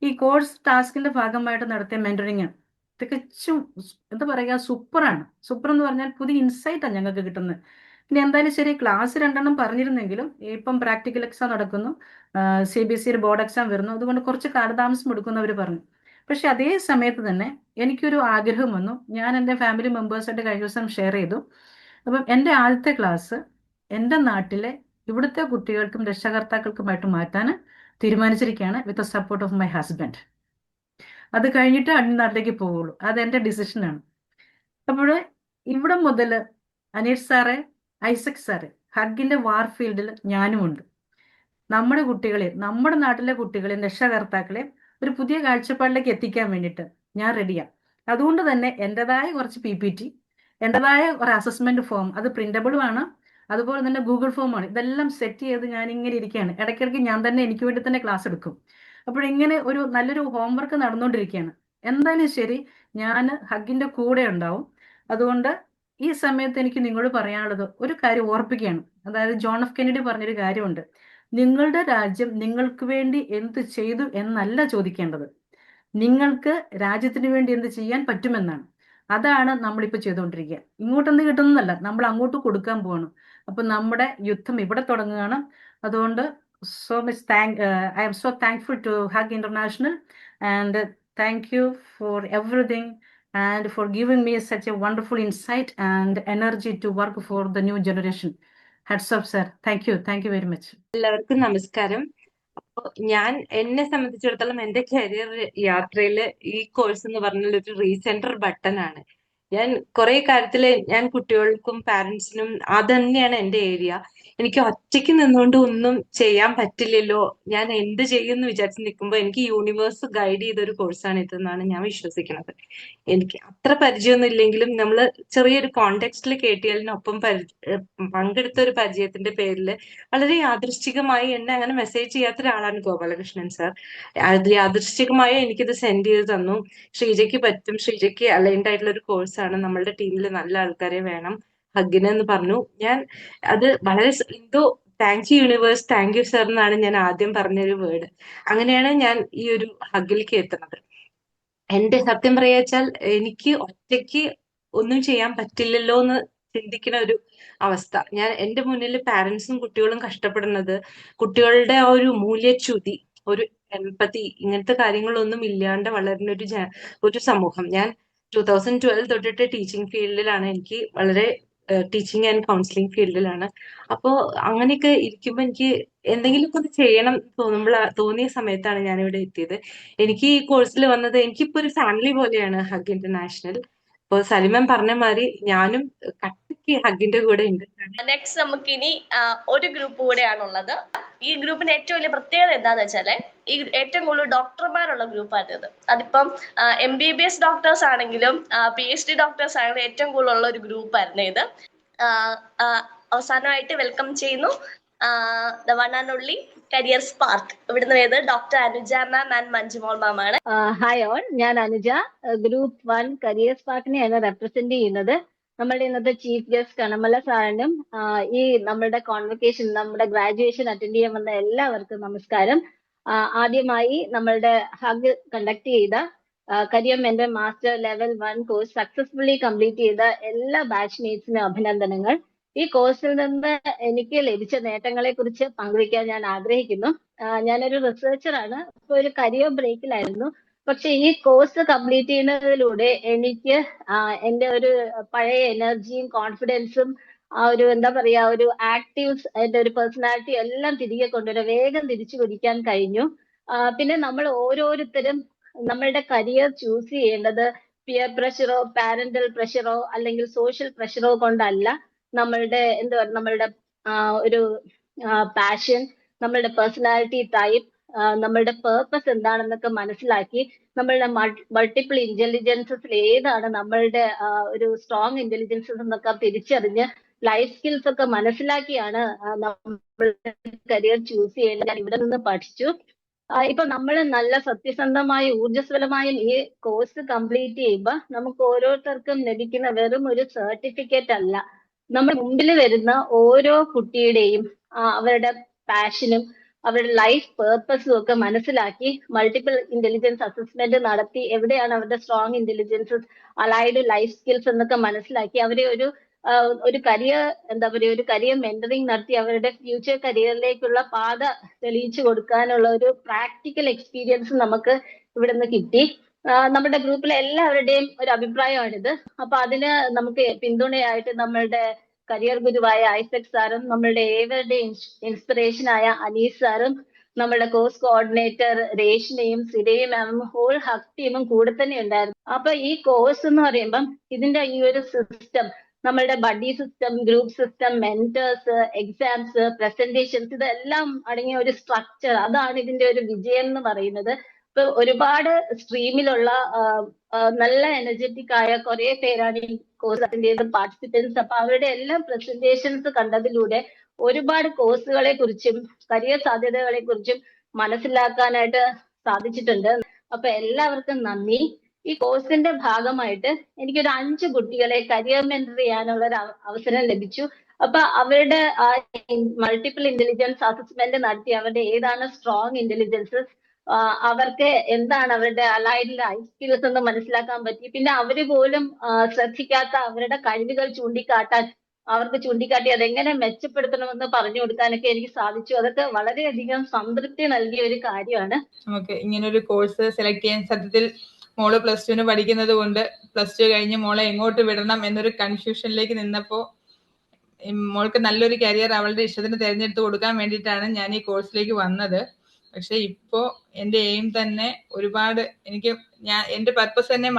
ഈ കോഴ്സ് ടാസ്കിന്റെ ഭാഗമായിട്ട് നടത്തിയ മെന്ററിങ് തികച്ചും എന്താ പറയുക, സൂപ്പറാണ്. സൂപ്പർ എന്ന് പറഞ്ഞാൽ പുതിയ ഇൻസൈറ്റാണ് ഞങ്ങൾക്ക് കിട്ടുന്നത്. പിന്നെ എന്തായാലും ശരി, ക്ലാസ് 2 പറഞ്ഞിരുന്നെങ്കിലും ഇപ്പം പ്രാക്ടിക്കൽ എക്സാം നടക്കുന്നു, CBSE ബോർഡ് എക്സാം വരുന്നു, അതുകൊണ്ട് കുറച്ച് കാലതാമസം എടുക്കുന്നവർ പറഞ്ഞു. പക്ഷെ അതേ സമയത്ത് തന്നെ എനിക്കൊരു ആഗ്രഹം വന്നു. ഞാൻ എൻ്റെ ഫാമിലി മെമ്പേഴ്സായിട്ട് കഴിഞ്ഞ ദിവസം ഷെയർ ചെയ്തു. അപ്പം എൻ്റെ ആദ്യത്തെ ക്ലാസ് എൻ്റെ നാട്ടിലെ ഇവിടുത്തെ കുട്ടികൾക്കും രക്ഷകർത്താക്കൾക്കുമായിട്ട് മാറ്റാൻ തീരുമാനിച്ചിരിക്കുകയാണ്, with the support of my husband. അത് കഴിഞ്ഞിട്ട് നാട്ടിലേക്ക് പോവുള്ളൂ. അത് എൻ്റെ ഡിസിഷനാണ്. അപ്പോൾ ഇവിടെ മുതൽ അനീഷ് സാറെ, ഐസക് സാറെ, ഹഗ്ഗിന്റെ വാർഫീൽഡിൽ ഞാനുമുണ്ട്. നമ്മുടെ കുട്ടികളെ, നമ്മുടെ നാട്ടിലെ കുട്ടികളെ, രക്ഷകർത്താക്കളെ ഒരു പുതിയ കാഴ്ചപ്പാടിലേക്ക് എത്തിക്കാൻ വേണ്ടിയിട്ട് ഞാൻ റെഡിയാണ്. അതുകൊണ്ട് തന്നെ എൻ്റെതായ കുറച്ച് PPT, എൻ്റെതായ ഒരു അസസ്മെന്റ് ഫോം, അത് പ്രിന്റബിളും ആണ്, അതുപോലെ തന്നെ ഗൂഗിൾ ഫോമാണ്, ഇതെല്ലാം സെറ്റ് ചെയ്ത് ഞാൻ ഇങ്ങനെ ഇരിക്കുകയാണ്. ഇടയ്ക്കിടയ്ക്ക് ഞാൻ തന്നെ എനിക്ക് വേണ്ടി തന്നെ ക്ലാസ് എടുക്കും. അപ്പോഴിങ്ങനെ ഒരു നല്ലൊരു ഹോംവർക്ക് നടന്നുകൊണ്ടിരിക്കുകയാണ്. എന്തായാലും ശരി, ഞാൻ ഹഗ്ഗിന്റെ കൂടെ ഉണ്ടാവും. അതുകൊണ്ട് ഈ സമയത്ത് എനിക്ക് നിങ്ങളോട് പറയാനുള്ളത് ഒരു കാര്യം ഓർപ്പിക്കുകയാണ്. അതായത് ജോൺ എഫ് കെന്നഡി പറഞ്ഞൊരു കാര്യമുണ്ട്, നിങ്ങളുടെ രാജ്യം നിങ്ങൾക്ക് വേണ്ടി എന്ത് ചെയ്തു എന്നല്ല ചോദിക്കേണ്ടത്, നിങ്ങൾക്ക് രാജ്യത്തിന് വേണ്ടി എന്ത് ചെയ്യാൻ പറ്റുമെന്നാണ്. അതാണ് നമ്മളിപ്പോൾ ചെയ്തുകൊണ്ടിരിക്കുക. ഇങ്ങോട്ടെന്ത് കിട്ടുന്നതല്ല, നമ്മൾ അങ്ങോട്ട് കൊടുക്കാൻ പോവാണ്. അപ്പൊ നമ്മുടെ യുദ്ധം ഇവിടെ തുടങ്ങുകയാണ്. അതുകൊണ്ട് I am so thankful to Hug International, and thank you for everything and for giving me such a wonderful insight and energy to work for the new generation. Hats off, sir. Thank you very much. എല്ലാവർക്കും നമസ്കാരം. അപ്പോൾ എന്നെ സംബന്ധിച്ചിടത്തോളം എൻ്റെ career യാത്രയിൽ ഈ course എന്ന് പറഞ്ഞാൽ ഒരു റീസെന്റർ ബട്ടൺ ആണ്. ഞാൻ കുറെ കാര്യത്തില് ഞാൻ കുട്ടികൾക്കും പാരന്റ്സിനും അത് തന്നെയാണ് എൻ്റെ ഏരിയ. എനിക്ക് ഒറ്റയ്ക്ക് നിന്നുകൊണ്ട് ഒന്നും ചെയ്യാൻ പറ്റില്ലല്ലോ, ഞാൻ എന്ത് ചെയ്യും എന്ന് വിചാരിച്ച് നിൽക്കുമ്പോൾ എനിക്ക് യൂണിവേഴ്സ് ഗൈഡ് ചെയ്തൊരു കോഴ്സാണ് ഇതെന്നാണ് ഞാൻ വിശ്വസിക്കുന്നത്. എനിക്ക് അത്ര പരിചയമൊന്നും ഇല്ലെങ്കിലും നമ്മൾ ചെറിയൊരു കോണ്ടെക്സ്റ്റിൽ കേട്ടിയതിനൊപ്പം പങ്കെടുത്ത ഒരു പരിചയത്തിന്റെ പേരിൽ വളരെ യാദൃശ്ചികമായി എന്നെ അങ്ങനെ മെസ്സേജ് ചെയ്യാത്ത ഒരാളാണ് ഗോപാലകൃഷ്ണൻ സാർ. അത് യാദൃശ്ചികമായി എനിക്കിത് സെൻഡ് ചെയ്ത് തന്നു. ശ്രീജയ്ക്ക് പറ്റും, ശ്രീജയ്ക്ക് അലൈൻഡ് ആയിട്ടുള്ള ഒരു കോഴ്സാണ്, നമ്മളുടെ ടീമിൽ നല്ല ആൾക്കാരെ വേണം ഹഗ്ഗിന് എന്ന് പറഞ്ഞു. ഞാൻ അത് വളരെ എന്തോ thank you universe, thank you sir എന്നാണ് ഞാൻ ആദ്യം പറഞ്ഞൊരു വേർഡ്. അങ്ങനെയാണ് ഞാൻ ഈ ഒരു ഹഗ്ഗിലേക്ക് എത്തുന്നത്. എന്റെ സത്യം പറയാ വെച്ചാൽ എനിക്ക് ഒറ്റയ്ക്ക് ഒന്നും ചെയ്യാൻ പറ്റില്ലല്ലോ എന്ന് ചിന്തിക്കുന്ന ഒരു അവസ്ഥ. ഞാൻ എന്റെ മുന്നിൽ പാരന്റ്സും കുട്ടികളും കഷ്ടപ്പെടുന്നത്, കുട്ടികളുടെ ആ ഒരു മൂല്യച്യുതി, ഒരു എംപതി, ഇങ്ങനത്തെ കാര്യങ്ങളൊന്നും ഇല്ലാണ്ട് വളരുന്ന ഒരു സമൂഹം. ഞാൻ 2012 തൊട്ടിട്ട് ടീച്ചിങ് ഫീൽഡിലാണ്. എനിക്ക് വളരെ ടീച്ചിങ് ആൻഡ് കൗൺസിലിംഗ് ഫീൽഡിലാണ്. അപ്പോൾ അങ്ങനെയൊക്കെ ഇരിക്കുമ്പോൾ എനിക്ക് എന്തെങ്കിലുമൊക്കെ ഒന്ന് ചെയ്യണം തോന്നിയ സമയത്താണ് ഞാനിവിടെ എത്തിയത്. എനിക്ക് ഈ കോഴ്സിൽ വന്നത് എനിക്കിപ്പോ ഒരു ഫാമിലി പോലെയാണ് ഹഗ് ഇന്റർനാഷണൽ. ഇപ്പൊ സലിമൻ പറഞ്ഞ മാതിരി ഞാനും കട്ടയ്ക്ക് ഹഗിന്റെ കൂടെ ഉണ്ട്. നെക്സ്റ്റ് നമുക്കിനി ഒരു ഗ്രൂപ്പ് കൂടെയാണുള്ളത്. ഈ ഗ്രൂപ്പിന്റെ ഏറ്റവും വലിയ പ്രത്യേകത എന്താന്ന് വെച്ചാല് ഈ ഏറ്റവും കൂടുതൽ ഡോക്ടർമാരുള്ള ഗ്രൂപ്പാണ് ഇത്. അതിപ്പം MBBS ഡോക്ടേഴ്സ് ആണെങ്കിലും PhD ഡോക്ടേഴ്സ് ആണെങ്കിലും ഏറ്റവും കൂടുതലുള്ള ഒരു ഗ്രൂപ്പായിരുന്നു ഇത്. അവസാനമായിട്ട് വെൽക്കം ചെയ്യുന്നു the one and only career spark. ഇവിടുന്ന് വരുന്നത് doctor Anuja ma'am and Manjumol ma'am ആണ്. ഹായ് ഓൾ, ഞാൻ അനുജ, ഗ്രൂപ്പ് 1 കരിയർ സ്പാർക്കിനെയാണ് റെപ്രസെന്റ് ചെയ്യുന്നത്. നമ്മുടെ ഇന്നത്തെ ചീഫ് ഗസ്റ്റ് കണമല സാറിനും ഈ നമ്മുടെ കോൺവൊക്കേഷൻ, നമ്മുടെ ഗ്രാജുവേഷൻ അറ്റൻഡ് ചെയ്യാൻ വന്ന എല്ലാവർക്കും നമസ്കാരം. ആദ്യമായി നമ്മളുടെ ഹഗ് കണ്ടക്ട് ചെയ്ത career mentor master level 1 course successfully complete ചെയ്ത എല്ലാ ബാച്ച്മേറ്റ്സിനും അഭിനന്ദനങ്ങൾ. ഈ കോഴ്സിൽ നിന്ന് എനിക്ക് ലഭിച്ച നേട്ടങ്ങളെ കുറിച്ച് പങ്കുവയ്ക്കാൻ ഞാൻ ആഗ്രഹിക്കുന്നു. ഞാനൊരു റിസർച്ചറാണ്, ഇപ്പൊ ഒരു കരിയർ ബ്രേക്കിലായിരുന്നു. പക്ഷെ ഈ കോഴ്സ് കംപ്ലീറ്റ് ചെയ്യുന്നതിലൂടെ എനിക്ക് എന്റെ ഒരു പഴയ എനർജിയും കോൺഫിഡൻസും ആ ഒരു എന്താ പറയാ ഒരു ആക്റ്റീവ്സ്, എന്റെ ഒരു പേഴ്സണാലിറ്റി എല്ലാം തിരികെ കൊണ്ടുവരാൻ വേഗം തിരിച്ചു പിടിക്കാൻ കഴിഞ്ഞു. പിന്നെ നമ്മൾ ഓരോരുത്തരും നമ്മളുടെ കരിയർ ചൂസ് ചെയ്യേണ്ടത് പിയർ പ്രഷറോ പാരന്റൽ പ്രഷറോ അല്ലെങ്കിൽ സോഷ്യൽ പ്രഷറോ കൊണ്ടല്ല. നമ്മളുടെ എന്താ പറയുക, നമ്മളുടെ ഒരു പാഷൻ, നമ്മളുടെ പേഴ്സണാലിറ്റി ടൈപ്പ്, നമ്മളുടെ പേർപ്പസ് എന്താണെന്നൊക്കെ മനസ്സിലാക്കി നമ്മളുടെ മൾട്ടിപ്പിൾ ഇന്റലിജൻസസിൽ ഏതാണ് നമ്മളുടെ ഒരു സ്ട്രോങ് ഇന്റലിജൻസസ് എന്നൊക്കെ തിരിച്ചറിഞ്ഞ് ലൈഫ് സ്കിൽസ് ഒക്കെ മനസ്സിലാക്കിയാണ് നമ്മൾ കരിയർ ചൂസ് ചെയ്യേണ്ടത്. ഞാൻ ഇവിടെ നിന്ന് പഠിച്ചു. ഇപ്പൊ നമ്മൾ നല്ല സത്യസന്ധമായി ഊർജ്ജസ്വലമായും ഈ കോഴ്സ് കംപ്ലീറ്റ് ചെയ്യുമ്പോൾ നമുക്ക് ഓരോരുത്തർക്കും ലഭിക്കുന്ന വെറും ഒരു സർട്ടിഫിക്കറ്റ് അല്ല, നമ്മുടെ മുമ്പിൽ വരുന്ന ഓരോ കുട്ടിയുടെയും അവരുടെ പാഷനും അവരുടെ ലൈഫ് പേർപ്പസും ഒക്കെ മനസ്സിലാക്കി മൾട്ടിപ്പിൾ ഇന്റലിജൻസ് അസസ്മെന്റ് നടത്തി എവിടെയാണ് അവരുടെ strong intelligences, allied life skills എന്നൊക്കെ മനസ്സിലാക്കി അവരെ ഒരു കരിയർ എന്താ പറയുക ഒരു കരിയർ മെന്ററിങ് നടത്തി അവരുടെ ഫ്യൂച്ചർ കരിയറിലേക്കുള്ള പാത തെളിയിച്ചു കൊടുക്കാനുള്ള ഒരു പ്രാക്ടിക്കൽ എക്സ്പീരിയൻസ് നമുക്ക് ഇവിടെ നിന്ന് കിട്ടി. നമ്മുടെ ഗ്രൂപ്പിലെ എല്ലാവരുടെയും ഒരു അഭിപ്രായമാണിത്. അപ്പൊ അതിന് നമുക്ക് പിന്തുണയായിട്ട് നമ്മളുടെ കരിയർ ഗുരുവായ ഐസക് സാറും നമ്മളുടെ ഏവരുടെയും ഇൻസ്പിറേഷനായ അനീസ് സാറും നമ്മളുടെ കോഴ്സ് കോർഡിനേറ്റർ രേഷ്മയും സിരയും മാമും ഹോൾ ഹഗ് ടീമും കൂടെ തന്നെ ഉണ്ടായിരുന്നു. അപ്പൊ ഈ കോഴ്സ് എന്ന് പറയുമ്പം ഇതിന്റെ ഈ ഒരു സിസ്റ്റം, നമ്മളുടെ buddy system, group system, mentors, exams, presentations, ഇതെല്ലാം അടങ്ങിയ ഒരു സ്ട്രക്ചർ, അതാണ് ഇതിന്റെ ഒരു വിജയം എന്ന് പറയുന്നത്. ഇപ്പൊ ഒരുപാട് സ്ട്രീമിലുള്ള നല്ല എനർജറ്റിക് ആയ കുറെ പേരാണ് ഈ കോഴ്സ് അറ്റൻഡ് ചെയ്ത പാർട്ടിസിപ്പൻസ്. അപ്പൊ അവരുടെ എല്ലാം പ്രസന്റേഷൻസ് കണ്ടതിലൂടെ ഒരുപാട് കോഴ്സുകളെ കുറിച്ചും കരിയർ സാധ്യതകളെ കുറിച്ചും മനസ്സിലാക്കാനായിട്ട് സാധിച്ചിട്ടുണ്ട്. അപ്പൊ എല്ലാവർക്കും നന്ദി. ഈ കോഴ്സിന്റെ ഭാഗമായിട്ട് എനിക്കൊരു 5 കുട്ടികളെ കരിയർ മെന്റർ ചെയ്യാനുള്ള ഒരു അവസരം ലഭിച്ചു. അപ്പൊ അവരുടെ മൾട്ടിപ്പിൾ ഇന്റലിജൻസ് അസസ്മെന്റ് നടത്തി അവരുടെ ഏതാണ് സ്ട്രോങ് ഇന്റലിജൻസസ്, അവർക്ക് എന്താണ് അവരുടെ അലൈഡ് ലൈഫ് സ്കിൽസ് എന്ന് മനസ്സിലാക്കാൻ പറ്റി. പിന്നെ അവര് പോലും ശ്രദ്ധിക്കാത്ത അവരുടെ കഴിവുകൾ അവർക്ക് ചൂണ്ടിക്കാട്ടി അതെങ്ങനെ മെച്ചപ്പെടുത്തണമെന്ന് പറഞ്ഞു കൊടുക്കാനൊക്കെ എനിക്ക് സാധിച്ചു. അതൊക്കെ വളരെയധികം സംതൃപ്തി നൽകിയ ഒരു കാര്യമാണ്. നമുക്ക് ഇങ്ങനെ ഒരു കോഴ്സ് സെലക്ട് ചെയ്യാൻ, സത്യത്തിൽ മോള് +2 പഠിക്കുന്നത് കൊണ്ട് +2 കഴിഞ്ഞ് മോളെ എങ്ങോട്ട് വിടണം എന്നൊരു കൺഫ്യൂഷനിലേക്ക് നിന്നപ്പോൾ മോൾക്ക് നല്ലൊരു കരിയർ അവളുടെ ഇഷ്ടത്തിന് തിരഞ്ഞെടുത്ത് കൊടുക്കാൻ വേണ്ടിയിട്ടാണ് ഞാൻ ഈ കോഴ്സിലേക്ക് വന്നത്. പക്ഷെ ഇപ്പോ എൻ്റെ എയിം തന്നെ ഒരുപാട് എൻ്റെ പർപ്പസ് തന്നെ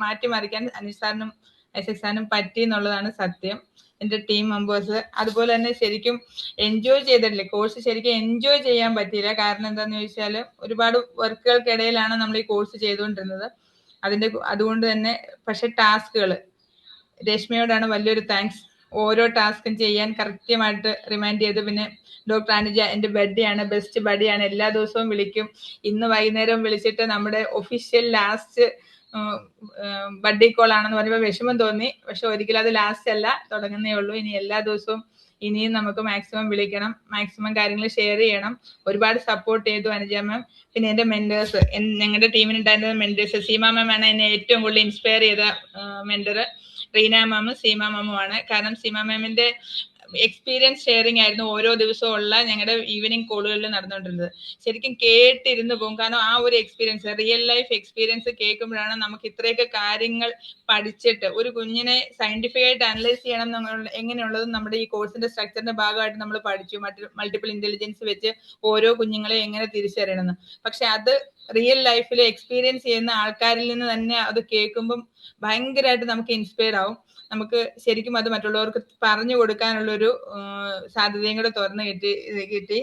മാറ്റിമറിക്കാൻ അനീസ് സാറിനും എക്സാനും പറ്റി എന്നുള്ളതാണ് സത്യം. എൻ്റെ ടീം മെമ്പേഴ്സ് അതുപോലെ തന്നെ ശരിക്കും എൻജോയ് ചെയ്തിട്ടില്ല കോഴ്സ്, ശരിക്കും എൻജോയ് ചെയ്യാൻ പറ്റിയില്ല. കാരണം എന്താണെന്ന് ചോദിച്ചാൽ ഒരുപാട് വർക്കുകൾക്കിടയിലാണ് നമ്മൾ ഈ കോഴ്സ് ചെയ്തുകൊണ്ടിരുന്നത്. അതുകൊണ്ട് തന്നെ പക്ഷെ ടാസ്കുകൾ രശ്മിയോടാണ് വലിയൊരു താങ്ക്സ്. ഓരോ ടാസ്കും ചെയ്യാൻ കൃത്യമായിട്ട് റിമൈൻഡ് ചെയ്ത്. പിന്നെ ഡോക്ടർ അനുജ എൻ്റെ ബഡ്ഡിയാണ്, ബെസ്റ്റ് ബഡ്ഡിയാണ്, എല്ലാ ദിവസവും വിളിക്കും. ഇന്ന് വൈകുന്നേരം വിളിച്ചിട്ട് നമ്മുടെ ഒഫീഷ്യൽ ലാസ്റ്റ് ബഡ്ഡി കോൾ ആണെന്ന് പറയുമ്പോൾ വിഷമം തോന്നി. പക്ഷെ ഒരിക്കലും അത് ലാസ്റ്റ് അല്ല, തുടങ്ങുന്നേ ഉള്ളൂ. ഇനി എല്ലാ ദിവസവും ഇനിയും നമുക്ക് മാക്സിമം വിളിക്കണം, മാക്സിമം കാര്യങ്ങൾ ഷെയർ ചെയ്യണം. ഒരുപാട് സപ്പോർട്ട് ചെയ്തു അനുജ മാം. പിന്നെ എൻ്റെ മെന്റേഴ്സ്, ഞങ്ങളുടെ ടീമിനുണ്ടായിരുന്ന മെന്റേഴ്സ്, സീമ മാം ആണ് എന്നെ ഏറ്റവും കൂടുതൽ ഇൻസ്പയർ ചെയ്ത മെന്റർ. റീന മാമും സീമ മാമുമാണ്. കാരണം സീമ മാമിന്റെ എക്സ്പീരിയൻസ് ഷെയറിംഗ് ആയിരുന്നു ഓരോ ദിവസവും ഉള്ള ഞങ്ങളുടെ ഈവനിങ് കോളുകളിൽ നടന്നുകൊണ്ടിരുന്നത്. ശരിക്കും കേട്ടിരുന്ന് പോകും. കാരണം ആ ഒരു എക്സ്പീരിയൻസ്, റിയൽ ലൈഫ് എക്സ്പീരിയൻസ് കേൾക്കുമ്പോഴാണ് നമുക്ക് ഇത്രയൊക്കെ കാര്യങ്ങൾ പഠിച്ചിട്ട് ഒരു കുഞ്ഞിനെ സയന്റിഫിക് ആയിട്ട് അനലൈസ് ചെയ്യണം എങ്ങനെയുള്ളത് നമ്മുടെ ഈ കോഴ്സിന്റെ സ്ട്രക്ചറിന്റെ ഭാഗമായിട്ട് നമ്മൾ പഠിച്ചു. മൾട്ടിപ്പിൾ ഇന്റലിജൻസ് വെച്ച് ഓരോ കുഞ്ഞുങ്ങളെ എങ്ങനെ തിരിച്ചറിയണമെന്ന്. പക്ഷെ അത് റിയൽ ലൈഫിൽ എക്സ്പീരിയൻസ് ചെയ്യുന്ന ആൾക്കാരിൽ നിന്ന് തന്നെ അത് കേൾക്കുമ്പം ഭയങ്കരമായിട്ട് നമുക്ക് ഇൻസ്പയർ ആവും. നമുക്ക് ശരിക്കും അത് മറ്റുള്ളവർക്ക് പറഞ്ഞു കൊടുക്കാനുള്ളൊരു സാധ്യതയും കൂടെ തുറന്നു കിട്ടി.